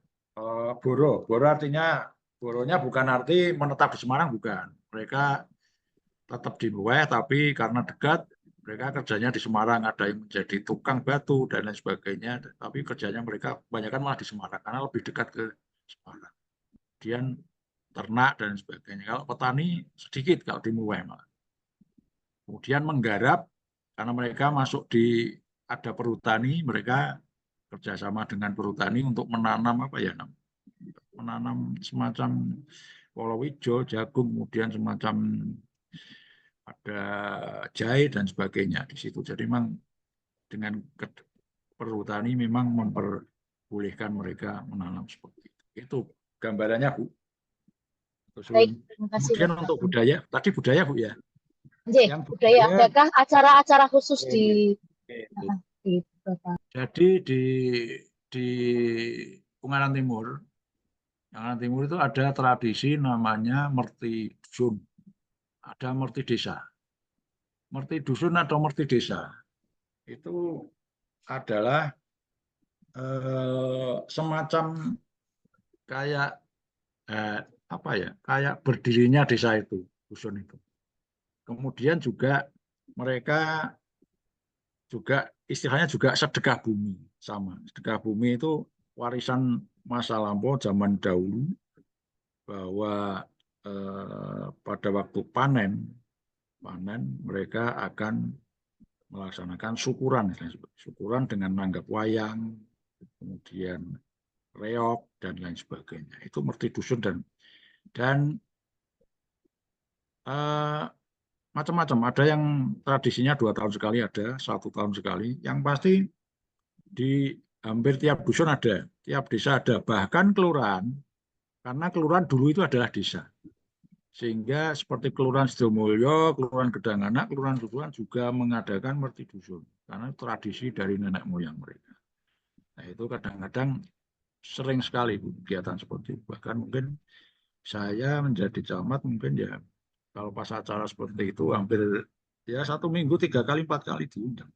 boro artinya Boronya bukan arti menetap di Semarang, bukan. Mereka tetap di Luweh, tapi karena dekat, mereka kerjanya di Semarang. Ada yang menjadi tukang batu dan lain sebagainya, tapi kerjanya mereka kebanyakan malah di Semarang karena lebih dekat ke Semarang. Kemudian ternak dan sebagainya. Kalau petani sedikit kalau di Luweh malah. Kemudian menggarap karena mereka masuk di ada perhutani, mereka kerjasama dengan perhutani untuk menanam apa ya, menanam semacam palawija, jagung, kemudian semacam ada jahe dan sebagainya di situ. Jadi memang dengan perhutani memang memperbolehkan mereka menanam seperti itu. Itu gambarannya, Bu. Baik, terima kasih Kemudian Bapak. untuk budaya, tadi budaya, Bu, ya. Nggih, Yang budaya, adakah acara-acara khusus di Bapak? Jadi di Ungaran Timur itu ada tradisi namanya merti dusun. Ada merti desa. Merti dusun atau merti desa itu adalah semacam kayak apa ya? Kayak berdirinya desa itu, dusun itu. Kemudian juga mereka juga istilahnya juga sedekah bumi, sama. Sedekah bumi itu warisan masa lampau zaman dahulu, bahwa pada waktu panen mereka akan melaksanakan syukuran dengan nanggap wayang, kemudian reog dan lain sebagainya. Itu merti dusun dan macam-macam. Ada yang tradisinya 2 tahun sekali, ada 1 tahun sekali. Yang pasti di hampir tiap dusun ada, tiap desa ada. Bahkan kelurahan, karena kelurahan dulu itu adalah desa. Sehingga seperti Kelurahan Sidomulyo, Kelurahan Gedanganak, Kelurahan Susulan juga mengadakan merti dusun. Karena tradisi dari nenek moyang mereka. Nah itu kadang-kadang sering sekali kegiatan seperti itu. Bahkan mungkin saya menjadi camat mungkin ya kalau pas acara seperti itu hampir ya 1 minggu 3 kali 4 kali diundang.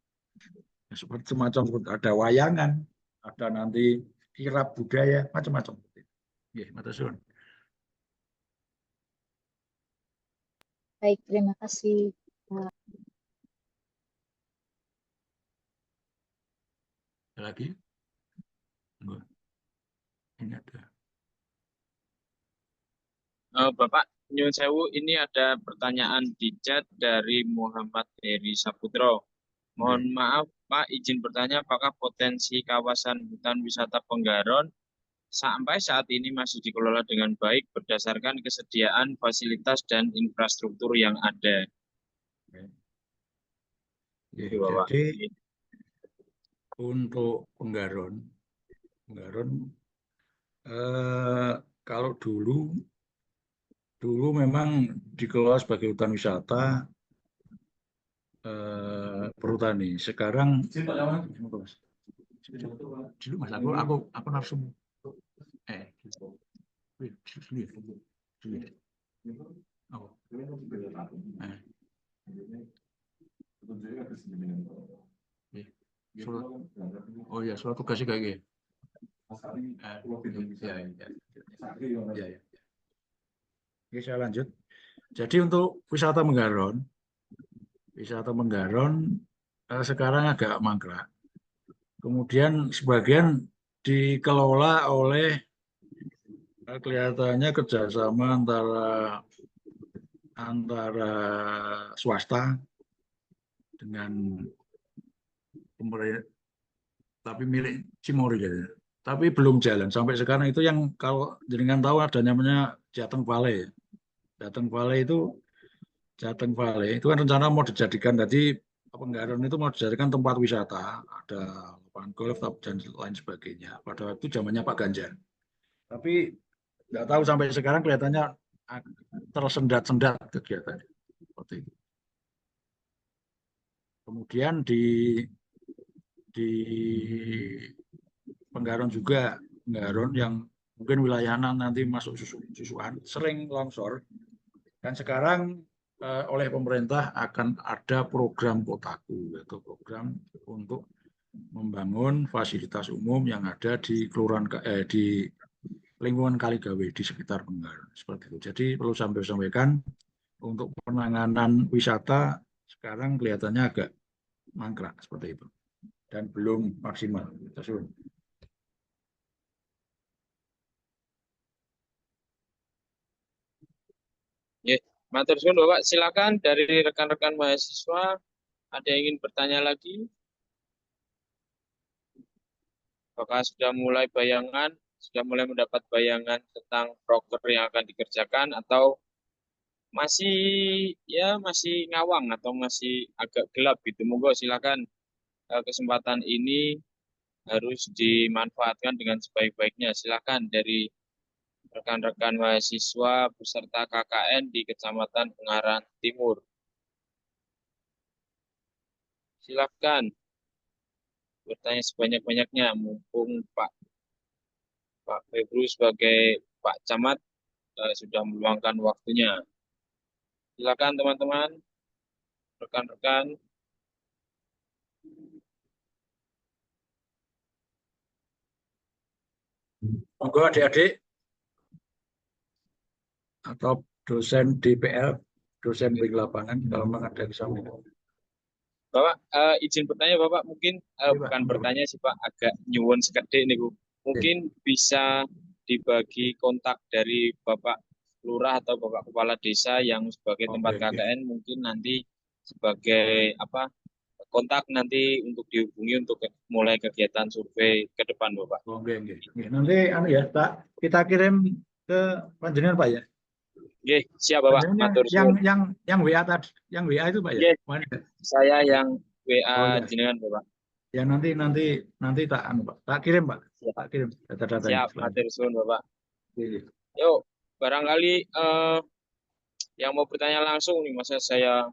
Ya, seperti semacam ada wayangan, ada nanti kirab budaya, macam-macam. Ya, matur suwun. Baik, terima kasih. Ada lagi? Ini ada. Bapak Nyun Sewu, ini ada pertanyaan di chat dari Muhammad Heri Saputro. Mohon maaf Pak, izin bertanya apakah potensi kawasan hutan wisata Penggaron sampai saat ini masih dikelola dengan baik berdasarkan kesediaan fasilitas dan infrastruktur yang ada? Jadi untuk Penggaron kalau dulu memang dikelola sebagai hutan wisata perhutani. Sekarang dulu Mas aku nafsu oh ya, surat tugasnya kayak gitu. Oke, saya lanjut. Jadi untuk wisata Menggaron sekarang agak mangkrak. Kemudian sebagian dikelola oleh kelihatannya kerjasama antara swasta dengan pemerintah, tapi milik Cimory ya. Tapi belum jalan sampai sekarang. Itu yang kalau jenengan tahu ada namanya Jateng Valley. Jateng Valley itu kan rencana mau dijadikan, jadi Penggaron itu mau dijadikan tempat wisata, ada lapangan golf dan lain sebagainya. Pada waktu zamannya Pak Ganjar. Tapi nggak tahu sampai sekarang kelihatannya tersendat-sendat kegiatannya. Seperti itu. Kemudian di Penggaron juga, Penggaron yang mungkin wilayahnya nanti masuk susuan, sering longsor. Dan sekarang oleh pemerintah akan ada program Kotaku, yaitu program untuk membangun fasilitas umum yang ada di kelurahan di lingkungan Kaligawe di sekitar Ungaran seperti itu. Jadi perlu sampaikan untuk penanganan wisata sekarang kelihatannya agak mangkrak seperti itu dan belum maksimal. Matur suwun Bapak, silakan dari rekan-rekan mahasiswa ada yang ingin bertanya lagi? Apakah sudah mulai mendapat bayangan tentang proker yang akan dikerjakan atau masih ngawang atau masih agak gelap gitu? Monggo silakan, kesempatan ini harus dimanfaatkan dengan sebaik-baiknya. Silakan dari rekan-rekan mahasiswa beserta KKN di Kecamatan Ungaran Timur. Silakan bertanya sebanyak-banyaknya, mumpung Pak Febru sebagai Pak Camat sudah meluangkan waktunya. Silakan teman-teman, rekan-rekan. Monggo adik-adik atau dosen DPL, dosen di lapangan kalau memang ada yang disampaikan. Bapak, izin bertanya Bapak, mungkin bukan bertanya sih Pak, agak nyuwun sekedhik niku. Mungkin bisa dibagi kontak dari Bapak Lurah atau Bapak Kepala Desa yang sebagai tempat KKN, mungkin nanti sebagai kontak nanti untuk dihubungi untuk mulai kegiatan survei ke depan Bapak. Nanti ya Pak, kita kirim ke panjenengan Pak ya. Oke, siap Bapak. Matur suwun. Yang WA tadi, yang WA itu Pak ya. Saya yang WA jenengan Bapak. Ya nanti tak Pak. Tak kirim Pak. Tak kirim data-data. Siap, matur suwun Bapak. Yuk, barangkali yang mau bertanya langsung nih, masa saya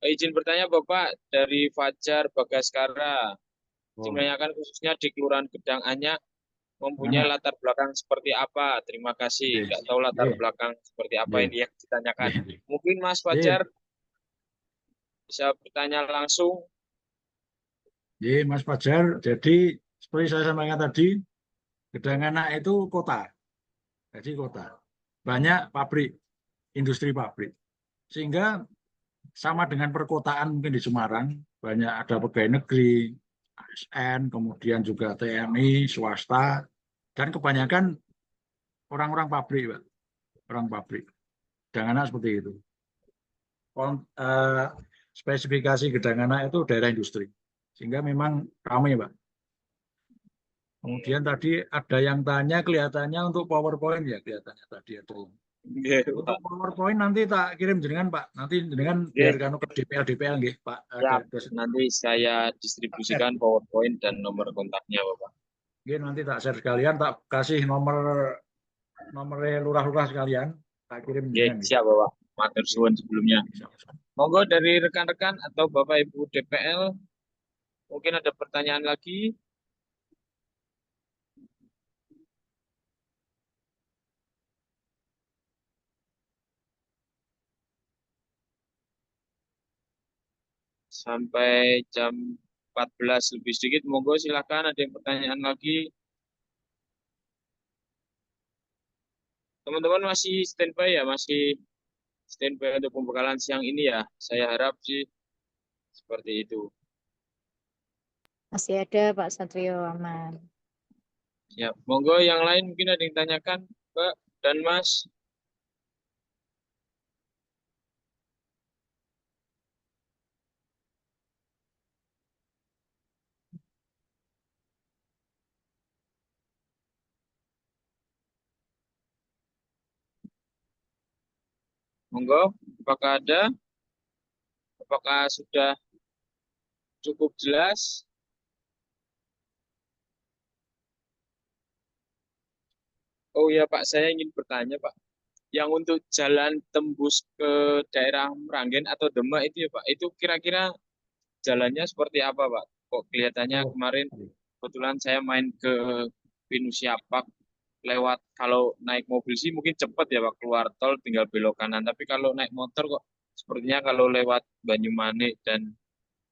izin bertanya Bapak dari Fajar Bagaskara. Menanyakan khususnya di Kelurahan Gedang Anyak mempunyai latar belakang seperti apa? Terima kasih. Nggak tahu latar belakang seperti apa ini yang ditanyakan. Mungkin Mas Fajar bisa bertanya langsung. Mas Fajar, jadi seperti saya sampaikan tadi, Gedang Anyak itu kota. Jadi kota. Banyak pabrik, industri pabrik. Sehingga sama dengan perkotaan mungkin di Semarang, banyak ada pegawai negeri, ASN, kemudian juga TNI, swasta, dan kebanyakan orang-orang pabrik, Pak. Orang pabrik. Gedang Anyak seperti itu. Spesifikasi Gedang Anyak itu daerah industri. Sehingga memang ramai, Pak. Kemudian tadi ada yang tanya kelihatannya untuk PowerPoint ya, kelihatannya tadi ada yang. Untuk PowerPoint nanti tak kirim jenengan Pak. Nanti jenengan biar kanu ke DPL nggih Pak. Ya, nanti saya distribusikan PowerPoint dan nomor kontaknya Bapak. Nggih, nanti tak share sekalian, tak kasih nomor lurah-lurah sekalian. Tak kirim jenengan. Siap Bapak. Matur suwun sebelumnya. Monggo dari rekan-rekan atau Bapak Ibu DPL mungkin ada pertanyaan lagi. Sampai jam 14 lebih sedikit, monggo silakan ada yang pertanyaan lagi. Teman-teman masih standby ya, masih standby untuk pembekalan siang ini ya. Saya harap sih seperti itu. Masih ada Pak Satrio, aman. Ya, monggo yang lain mungkin ada yang tanyakan, Mbak dan Mas. Monggo, apakah ada? Apakah sudah cukup jelas? Oh ya Pak, saya ingin bertanya Pak. Yang untuk jalan tembus ke daerah Meranggen atau Demak itu ya Pak, itu kira-kira jalannya seperti apa Pak? Kok kelihatannya kemarin kebetulan saya main ke Pinusia Park lewat, kalau naik mobil sih mungkin cepat ya Pak, keluar tol tinggal belok kanan. Tapi kalau naik motor kok sepertinya kalau lewat Banyumanik dan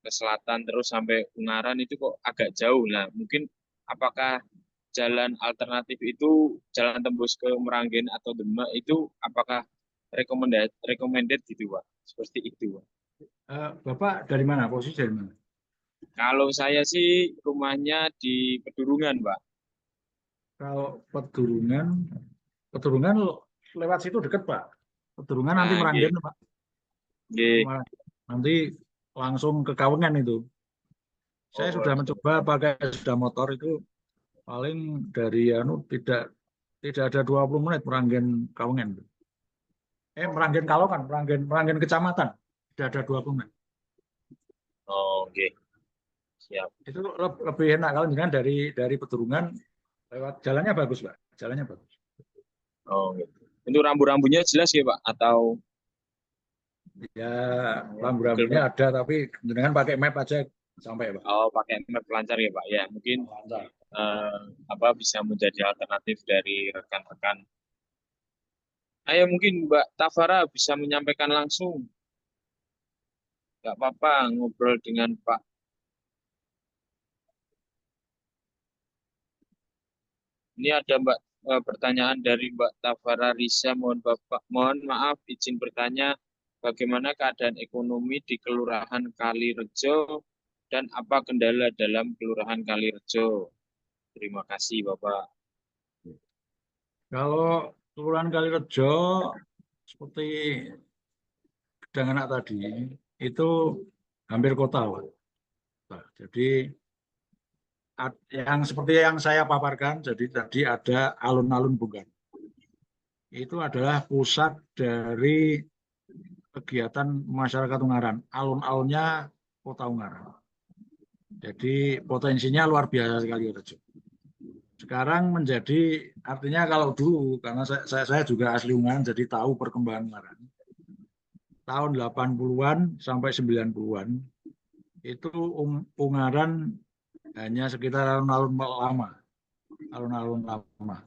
ke selatan terus sampai Ungaran itu kok agak jauh lah. Mungkin apakah jalan alternatif itu jalan tembus ke Meranggen atau Demak itu apakah recommended gitu Pak? Seperti itu Pak. Bapak dari mana? Posisi dari mana? Kalau saya sih rumahnya di Pedurungan Pak. Kalau Pedurungan lewat situ dekat Pak. Pedurungan nanti Nah, Meranggen Pak. nggih. Nanti langsung ke Kawengan itu. Saya Oh, sudah mencoba pakai sepeda motor itu paling dari tidak ada 20 menit Meranggen Kawengan. Meranggen Kalokan, Meranggen Kecamatan. Tidak ada 20 menit. oh, oke. Siap. Itu lebih enak kalau dengan dari Pedurungan lewat jalannya bagus Pak. Jalannya bagus. Oh, gitu. Untuk rambu-rambunya jelas ya Pak atau Ya rambu-rambunya ada tapi dengan pakai map aja sampai Pak. oh pakai map lancar ya Pak ya mungkin Lancar. bisa menjadi alternatif dari rekan-rekan. Ayo mungkin Mbak Tafara bisa menyampaikan langsung. Nggak apa-apa ngobrol dengan Pak. Ini ada Mbak pertanyaan dari Mbak Tafara Risa. Mohon maaf izin bertanya bagaimana keadaan ekonomi di Kelurahan Kalirejo dan apa kendala dalam Kelurahan Kalirejo. Terima kasih Bapak. Kalau Kelurahan Kalirejo seperti Gedanganak tadi itu hampir kota Pak. Nah, jadi yang seperti yang saya paparkan, jadi tadi ada alun-alun Bung Karno. Itu adalah pusat dari kegiatan masyarakat Ungaran. Alun-alunnya Kota Ungaran. Jadi potensinya luar biasa sekali Rejo. Sekarang menjadi artinya kalau dulu karena saya juga asli Ungaran jadi tahu perkembangan Ungaran. Tahun 80-an sampai 90-an itu Ungaran hanya sekitar alun-alun lama. Alun-alun lama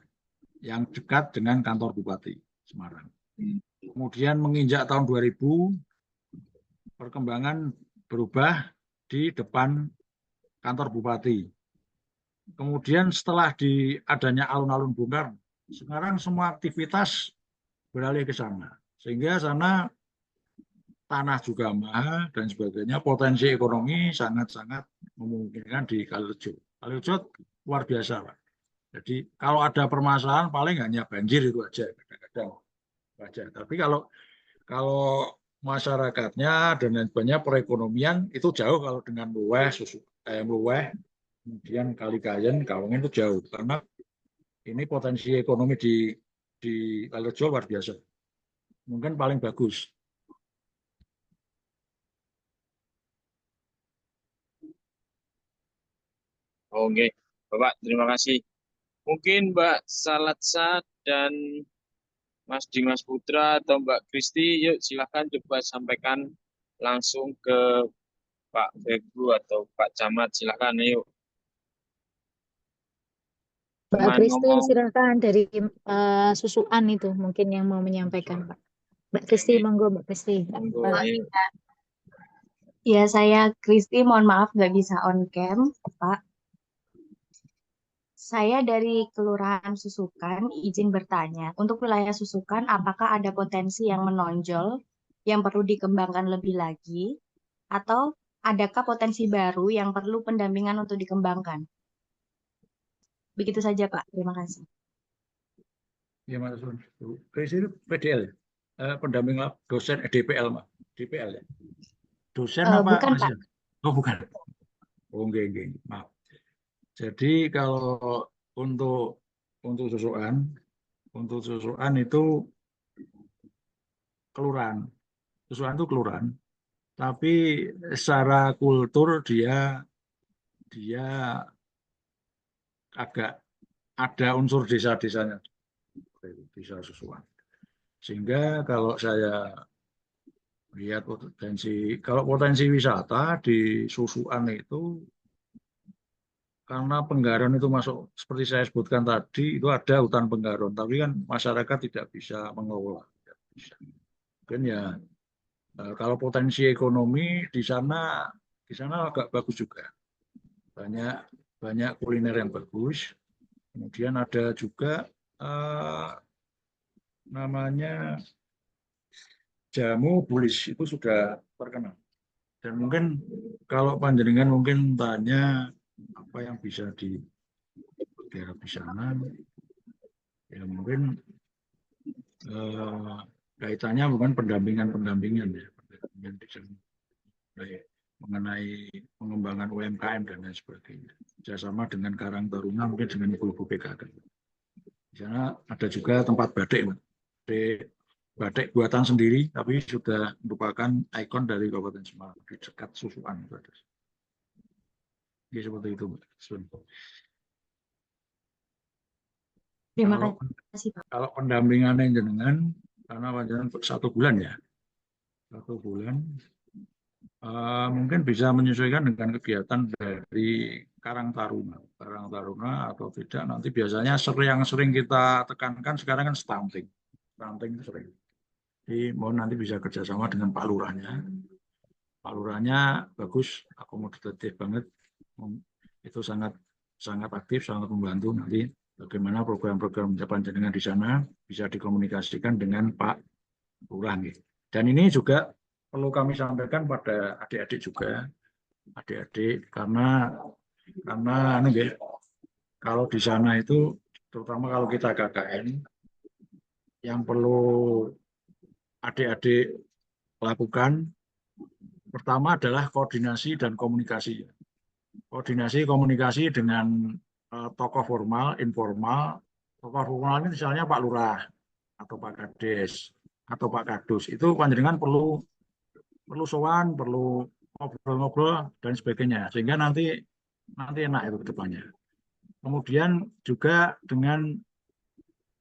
yang dekat dengan kantor Bupati Semarang. Kemudian menginjak tahun 2000 perkembangan berubah di depan kantor Bupati. Kemudian setelah adanya alun-alun Bung Karno, sekarang semua aktivitas beralih ke sana. Sehingga sana tanah juga mahal dan sebagainya, potensi ekonomi sangat-sangat memungkinkan di Kalirejo. Kalirejo luar biasa, Pak. Jadi kalau ada permasalahan paling hanya banjir itu aja kadang-kadang aja. Tapi kalau masyarakatnya dan lain sebagainya perekonomian itu jauh kalau dengan Luweh, kemudian Kalikayan, Kawengan itu jauh karena ini potensi ekonomi di Kalirejo luar biasa. Mungkin paling bagus. Oke, Bapak, terima kasih. Mungkin Mbak Salatsa dan Mas Dimas Putra atau Mbak Kristi, yuk silahkan coba sampaikan langsung ke Pak Febru atau Pak Camat, silahkan yuk. Mbak Cuman Kristi ngomong. silakan dari Susuan itu mungkin yang mau menyampaikan Pak. Mbak Kristi, monggo Mbak Kristi. Monggo, Pak. ayo. Ya, saya Kristi, mohon maaf nggak bisa on cam, Pak. Saya dari Kelurahan Susukan, izin bertanya. Untuk wilayah Susukan, apakah ada potensi yang menonjol yang perlu dikembangkan lebih lagi? Atau adakah potensi baru yang perlu pendampingan untuk dikembangkan? Begitu saja, Pak. Terima kasih. Ya, Mas Kristi itu PDL, pendamping dosen DPL, Mas. DPL ya. Dosen apa? Bukan, Pak. Oh, bukan. Oh, enggak. Maaf. Jadi kalau untuk Susukan itu kelurahan. Susukan itu kelurahan. Tapi secara kultur dia agak ada unsur desa-desanya. Desa Susukan. Sehingga kalau saya lihat potensi wisata di Susukan itu karena Penggaron itu masuk seperti saya sebutkan tadi itu ada hutan Penggaron tapi kan masyarakat tidak bisa mengelola. Mungkin ya kalau potensi ekonomi di sana agak bagus juga. banyak kuliner yang bagus. Kemudian ada juga namanya jamu bulis, itu sudah terkenal. Dan mungkin kalau panjenengan mungkin tanya apa yang bisa di daerah di sana, ya mungkin kaitannya bukan pendampingan ya, pendampingan di sana. Baik, mengenai pengembangan UMKM dan lain sebagainya. Kerjasama dengan Karang Taruna, mungkin dengan ibu-ibu PKK. Di sana ada juga tempat batik, batik buatan sendiri, tapi sudah merupakan ikon dari Kabupaten Semarang di dekat Susukan. Jadi seperti itu, Mbak. Terima Kalau, kasih, Pak. kalau pendampingannya jenengan, karena panjenengan 1 bulan ya, 1 bulan, mungkin bisa menyesuaikan dengan kegiatan dari Karang Taruna. Karang Taruna atau tidak, nanti biasanya yang sering kita tekankan sekarang kan stunting. Stunting sering. Jadi mohon nanti bisa kerjasama dengan Pak Lurahnya. Pak Lurahnya bagus, akomodatif banget. Itu sangat aktif, sangat membantu nanti bagaimana program-program panjenengan di sana bisa dikomunikasikan dengan Pak Lurah. Dan ini juga perlu kami sampaikan pada adik-adik juga, adik-adik, karena kalau di sana itu, terutama kalau kita KKN, yang perlu adik-adik lakukan pertama adalah koordinasi dan komunikasi. Koordinasi komunikasi dengan tokoh formal, informal. Tokoh formal ini misalnya Pak Lurah atau Pak Kades atau Pak Kadus. Itu panjenengan perlu sowan, perlu ngobrol-ngobrol dan sebagainya, sehingga nanti enak itu ke depannya. Kemudian juga dengan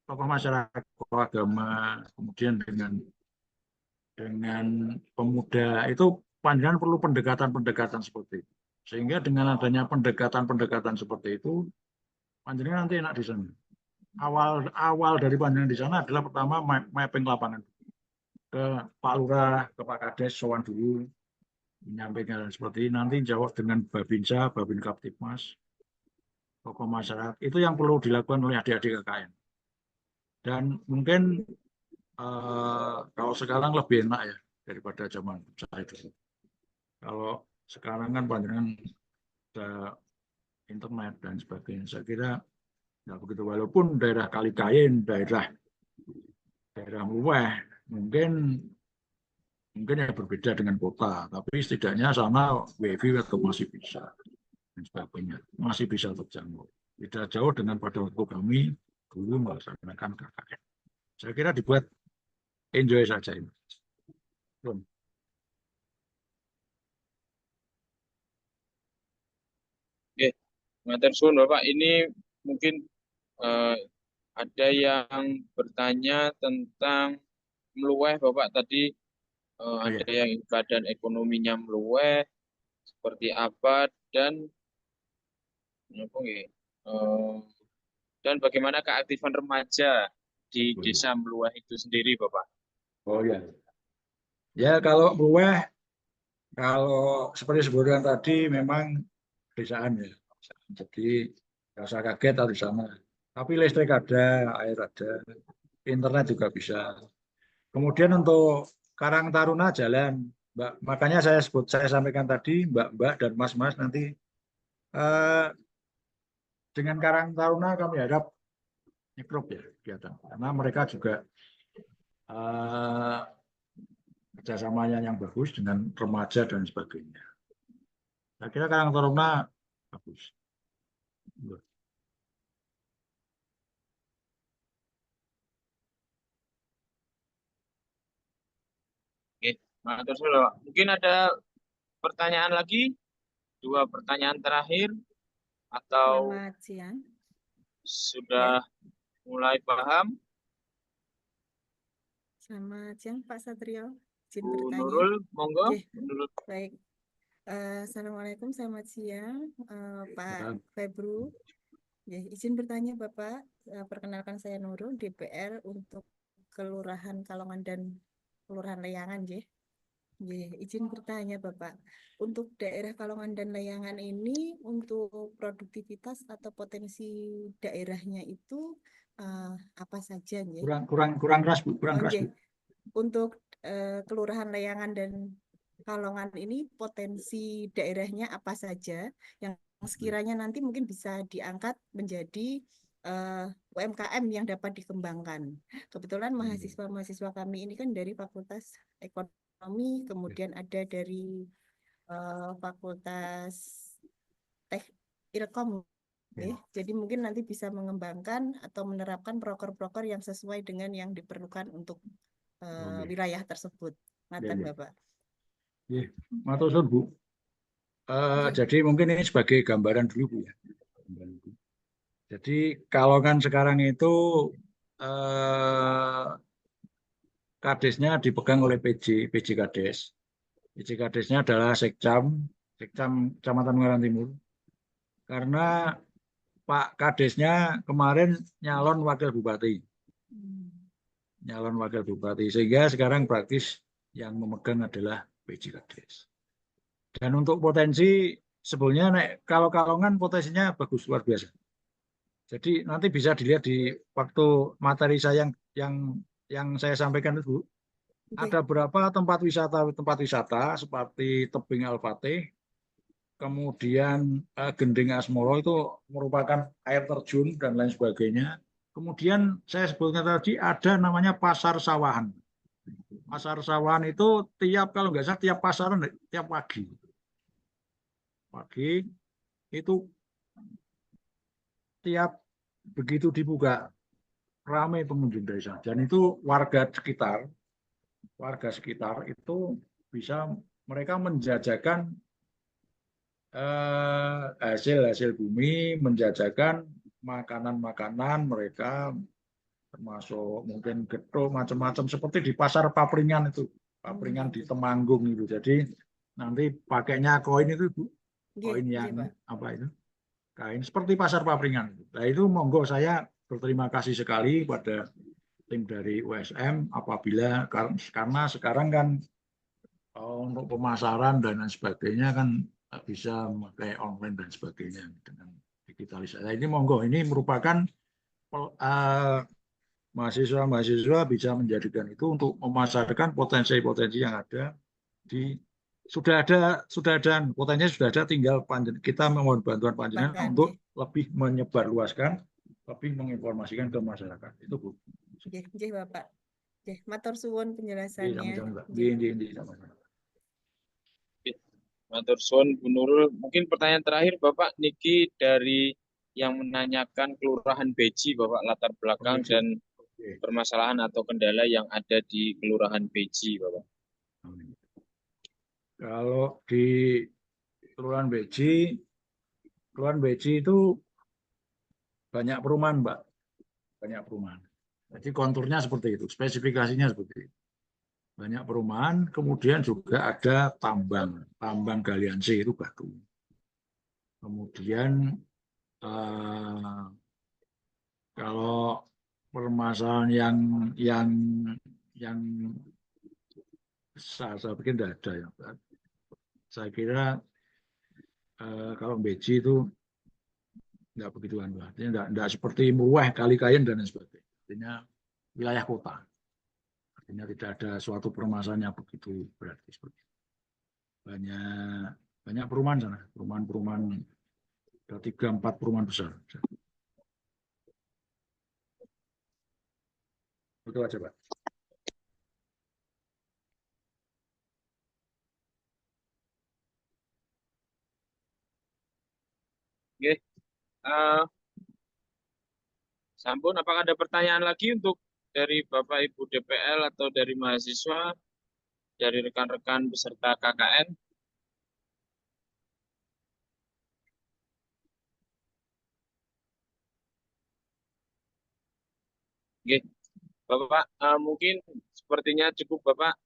tokoh masyarakat, tokoh agama, kemudian dengan pemuda, itu panjenengan perlu pendekatan-pendekatan seperti itu. Sehingga dengan adanya pendekatan-pendekatan seperti itu, panjenengan nanti enak di sana. Awal dari panjenengan di sana adalah pertama mapping lapangan. Ke Pak Lurah, ke Pak Kades, sowan dulu, menyampaikan seperti ini. Nanti jawab dengan Babinsa, Babin Kaptipmas, tokoh masyarakat. Itu yang perlu dilakukan oleh adik-adik KKN. Dan mungkin kalau sekarang lebih enak ya daripada zaman saya dulu. Kalau sekarang kan panjenengan ada internet dan sebagainya. Saya kira ya begitu, walaupun daerah Kalikain, daerah Mluweh mungkin ya berbeda dengan kota, tapi setidaknya sana WiFi atau masih bisa dan sebagainya, masih bisa terjangkau. Tidak jauh dengan pada waktu kami dulu melaksanakan KKN. Saya kira dibuat enjoy saja ini. Oke, matur suwun Bapak. Ini mungkin ada yang bertanya tentang Mluweh, Bapak tadi ada yang badan ekonominya Mluweh seperti apa dan dan bagaimana keaktifan remaja di desa Mluweh itu sendiri, Bapak? Oh ya. Ya kalau Mluweh, kalau seperti sebutkan tadi memang pedesaan ya. Jadi nggak usah kaget di sana. Tapi listrik ada, air ada, internet juga bisa. Kemudian untuk Karang Taruna jalan, Mbak. Makanya saya sampaikan tadi, Mbak dan Mas nanti dengan Karang Taruna kami harap nyekrop ya kegiatan, karena mereka juga kerjasamanya yang bagus dengan remaja dan sebagainya. Saya kira Karang Taruna bagus. Oke, matur suwun, Bapak. Mungkin ada pertanyaan lagi? 2 pertanyaan terakhir atau Selamat siang. sudah mulai paham? Selamat siang Pak Satrio. Izin Bu bertanya. Nurul, monggo. Oke, Bu Nurul. baik. Assalamualaikum, selamat siang Pak Febru. Ya, izin bertanya Bapak, perkenalkan saya Nurul, DPR untuk Kelurahan Kalongan dan Kelurahan Leyangan, Izin bertanya Bapak, untuk daerah Kalongan dan Layangan ini untuk produktivitas atau potensi daerahnya itu apa saja nggih? Kurang keras Bu, kurang Oh keras Bu. nggih, untuk Kelurahan Layangan dan Kalongan ini potensi daerahnya apa saja yang sekiranya nanti mungkin bisa diangkat menjadi UMKM yang dapat dikembangkan. Kebetulan mahasiswa-mahasiswa kami ini kan dari Fakultas Ekonomi, kemudian ada dari Fakultas Teh Ilkom. Jadi mungkin nanti bisa mengembangkan atau menerapkan proker-proker yang sesuai dengan yang diperlukan untuk wilayah tersebut. Ngaten Bapak. Matur suwun Bu. Jadi mungkin ini sebagai gambaran dulu Bu ya. Jadi Kalongan sekarang itu kadesnya dipegang oleh PJ Kades. PJ Kadesnya adalah Sekcam Kecamatan Ungaran Timur. Karena Pak Kadesnya kemarin nyalon wakil bupati. Sehingga sekarang praktis yang memegang adalah PJ Kades. Dan untuk potensi sebetulnya kalau Kalongan potensinya bagus luar biasa. Jadi nanti bisa dilihat di waktu materi saya yang saya sampaikan itu, ada beberapa tempat wisata seperti Tebing Al-Fatih, kemudian Gending Asmoro itu merupakan air terjun dan lain sebagainya. Kemudian saya sebutkan tadi ada namanya Pasar Sawahan. Pasar Sawahan itu kalau nggak salah tiap pasaran tiap pagi itu tiap begitu dibuka ramai pengunjung dari sana. Dan itu warga sekitar itu bisa mereka menjajakan hasil bumi, menjajakan makanan-makanan mereka, termasuk mungkin getuk macam-macam seperti di pasar Papringan itu, Papringan di Temanggung itu. Jadi nanti pakainya koin itu Bu, koin yang apa itu? Kain seperti pasar Papringan. Nah itu monggo saya berterima kasih sekali pada tim dari USM apabila karena sekarang kan untuk pemasaran dan lain sebagainya kan bisa memakai online dan sebagainya dengan digitalisasi. Nah, ini monggo ini merupakan mahasiswa bisa menjadikan itu untuk memasarkan potensi-potensi yang ada sudah ada potensinya sudah ada, tinggal kita memohon bantuan panjenengan untuk lebih menyebarluaskan, lebih menginformasikan ke masyarakat. Itu Bu. Nggih Bapak. Nggih, matur suwun penjelasannya. Matur suwun Bu Nurul. Mungkin pertanyaan terakhir Bapak niki dari yang menanyakan Kelurahan Beji Bapak, latar belakang dan permasalahan atau kendala yang ada di Kelurahan Beji Bapak. Kalau di Kelurahan Beji itu banyak perumahan, Mbak. Banyak perumahan. Jadi konturnya seperti itu, spesifikasinya seperti itu. Banyak perumahan, kemudian juga ada tambang galian C itu batu. Kemudian kalau permasalahan yang saya pikir tidak ada ya. Saya kira kalau Beji itu tidak begitu artinya tidak seperti Murweh, Kalikayan dan lain sebagainya. Artinya wilayah kota. Artinya tidak ada suatu permasalahan yang begitu berarti seperti itu. Banyak perumahan sana, perumahan ada 3-4 perumahan besar. Itu aja Pak. Oke. Sampun, apakah ada pertanyaan lagi untuk dari Bapak Ibu DPL atau dari mahasiswa, dari rekan-rekan peserta KKN? Oke, Bapak, mungkin sepertinya cukup Bapak.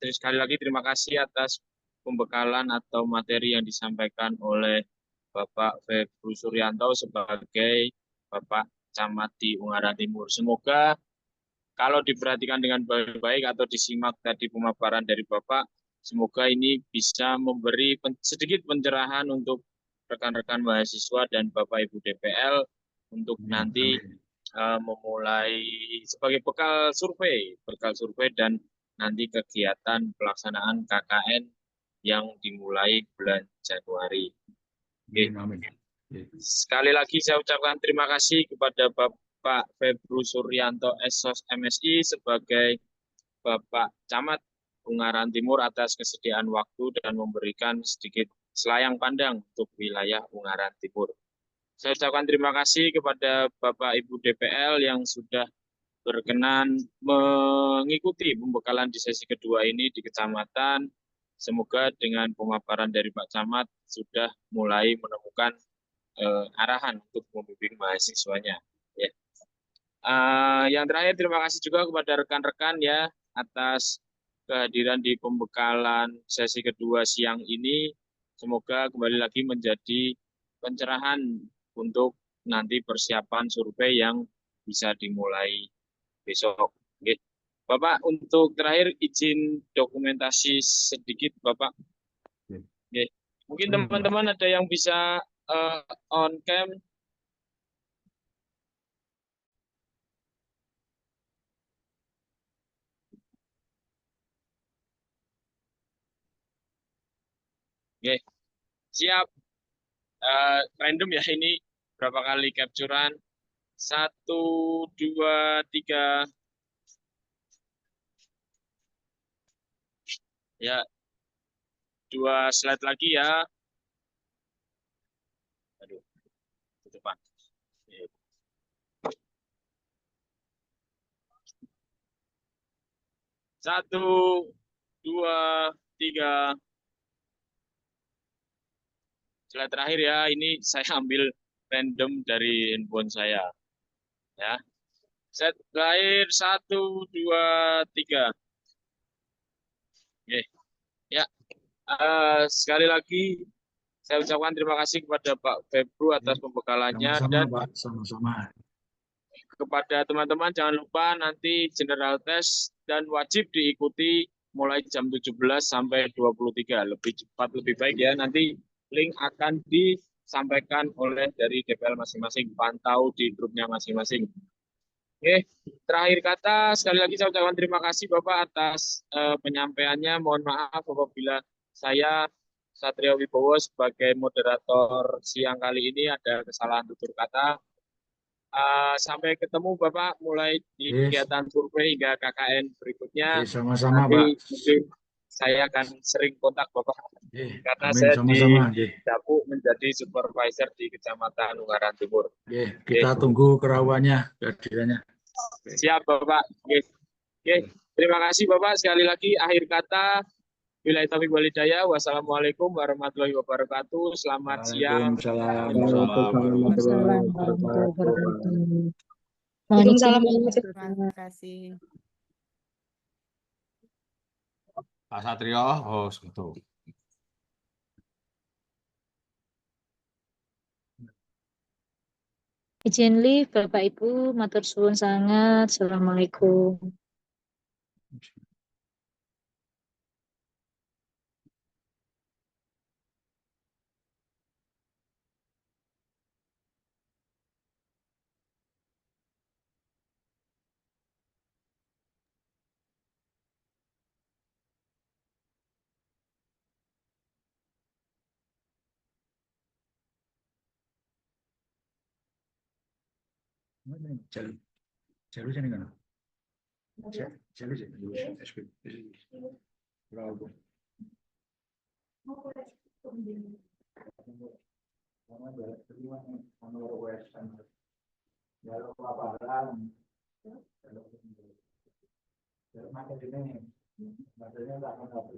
Sekali lagi terima kasih atas pembekalan atau materi yang disampaikan oleh Bapak Febru Suryanto sebagai Bapak Camat di Ungaran Timur. Semoga kalau diperhatikan dengan baik-baik atau disimak tadi pemaparan dari Bapak, semoga ini bisa memberi sedikit pencerahan untuk rekan-rekan mahasiswa dan Bapak Ibu DPL untuk nanti memulai sebagai bekal survei dan nanti kegiatan pelaksanaan KKN yang dimulai bulan Januari. Oke. Sekali lagi saya ucapkan terima kasih kepada Bapak Febru Suryanto SOS MSI sebagai Bapak Camat Ungaran Timur atas kesediaan waktu dan memberikan sedikit selayang pandang untuk wilayah Ungaran Timur. Saya ucapkan terima kasih kepada Bapak Ibu DPL yang sudah berkenan mengikuti pembekalan di sesi kedua ini di kecamatan. Semoga dengan pemaparan dari Pak Camat sudah mulai menemukan arahan untuk membimbing mahasiswanya. Ya. Yang terakhir terima kasih juga kepada rekan-rekan ya atas kehadiran di pembekalan sesi kedua siang ini. Semoga kembali lagi menjadi pencerahan untuk nanti persiapan survei yang bisa dimulai besok. Oke. Bapak, untuk terakhir izin dokumentasi sedikit, Bapak. Oke. Mungkin teman-teman ada yang bisa on cam. Oke. Siap. Random ya ini berapa kali capturean. 1, 2, 3. Ya, 2 slide lagi ya. Aduh, tutupan. 1, 2, 3. Slide terakhir ya, ini saya ambil random dari handphone saya. Ya. Set terakhir 1, 2, 3. Oke. Ya. Sekali lagi saya ucapkan terima kasih kepada Pak Febru atas pembekalannya dan Pak, sama-sama. kepada teman-teman jangan lupa nanti general test dan wajib diikuti mulai jam 17 sampai 23. Lebih cepat lebih baik ya. Nanti link akan disampaikan oleh dari DPL masing-masing. Pantau di grupnya masing-masing. Oke, terakhir kata sekali lagi saya ucapkan terima kasih Bapak atas penyampaiannya. Mohon maaf apabila saya Satrio Wibowo sebagai moderator siang kali ini ada kesalahan tutur kata. Sampai ketemu Bapak mulai di kegiatan survei hingga KKN berikutnya. Sama-sama Nanti Pak. mungkin saya akan sering kontak Bapak karena Amin, saya sama-sama. didapuk menjadi supervisor di Kecamatan Ungaran Timur. Kita tunggu kerawannya, kehadirannya. Siap Bapak. Oke. Terima kasih Bapak. Sekali lagi akhir kata. Billahi taufiq wal hidayah. Wassalamualaikum warahmatullahi wabarakatuh. Selamat siang. Waalaikumsalam warahmatullahi wabarakatuh. Waalaikumsalam. Terima kasih. Pak Satrio, host gitu. Izin live Bapak Ibu, matur suwun sangat. Assalamualaikum. Jalur sini kan? Jalur sini. Bravo. Jalur paparan. Jalur makan ini. Maksudnya tak akan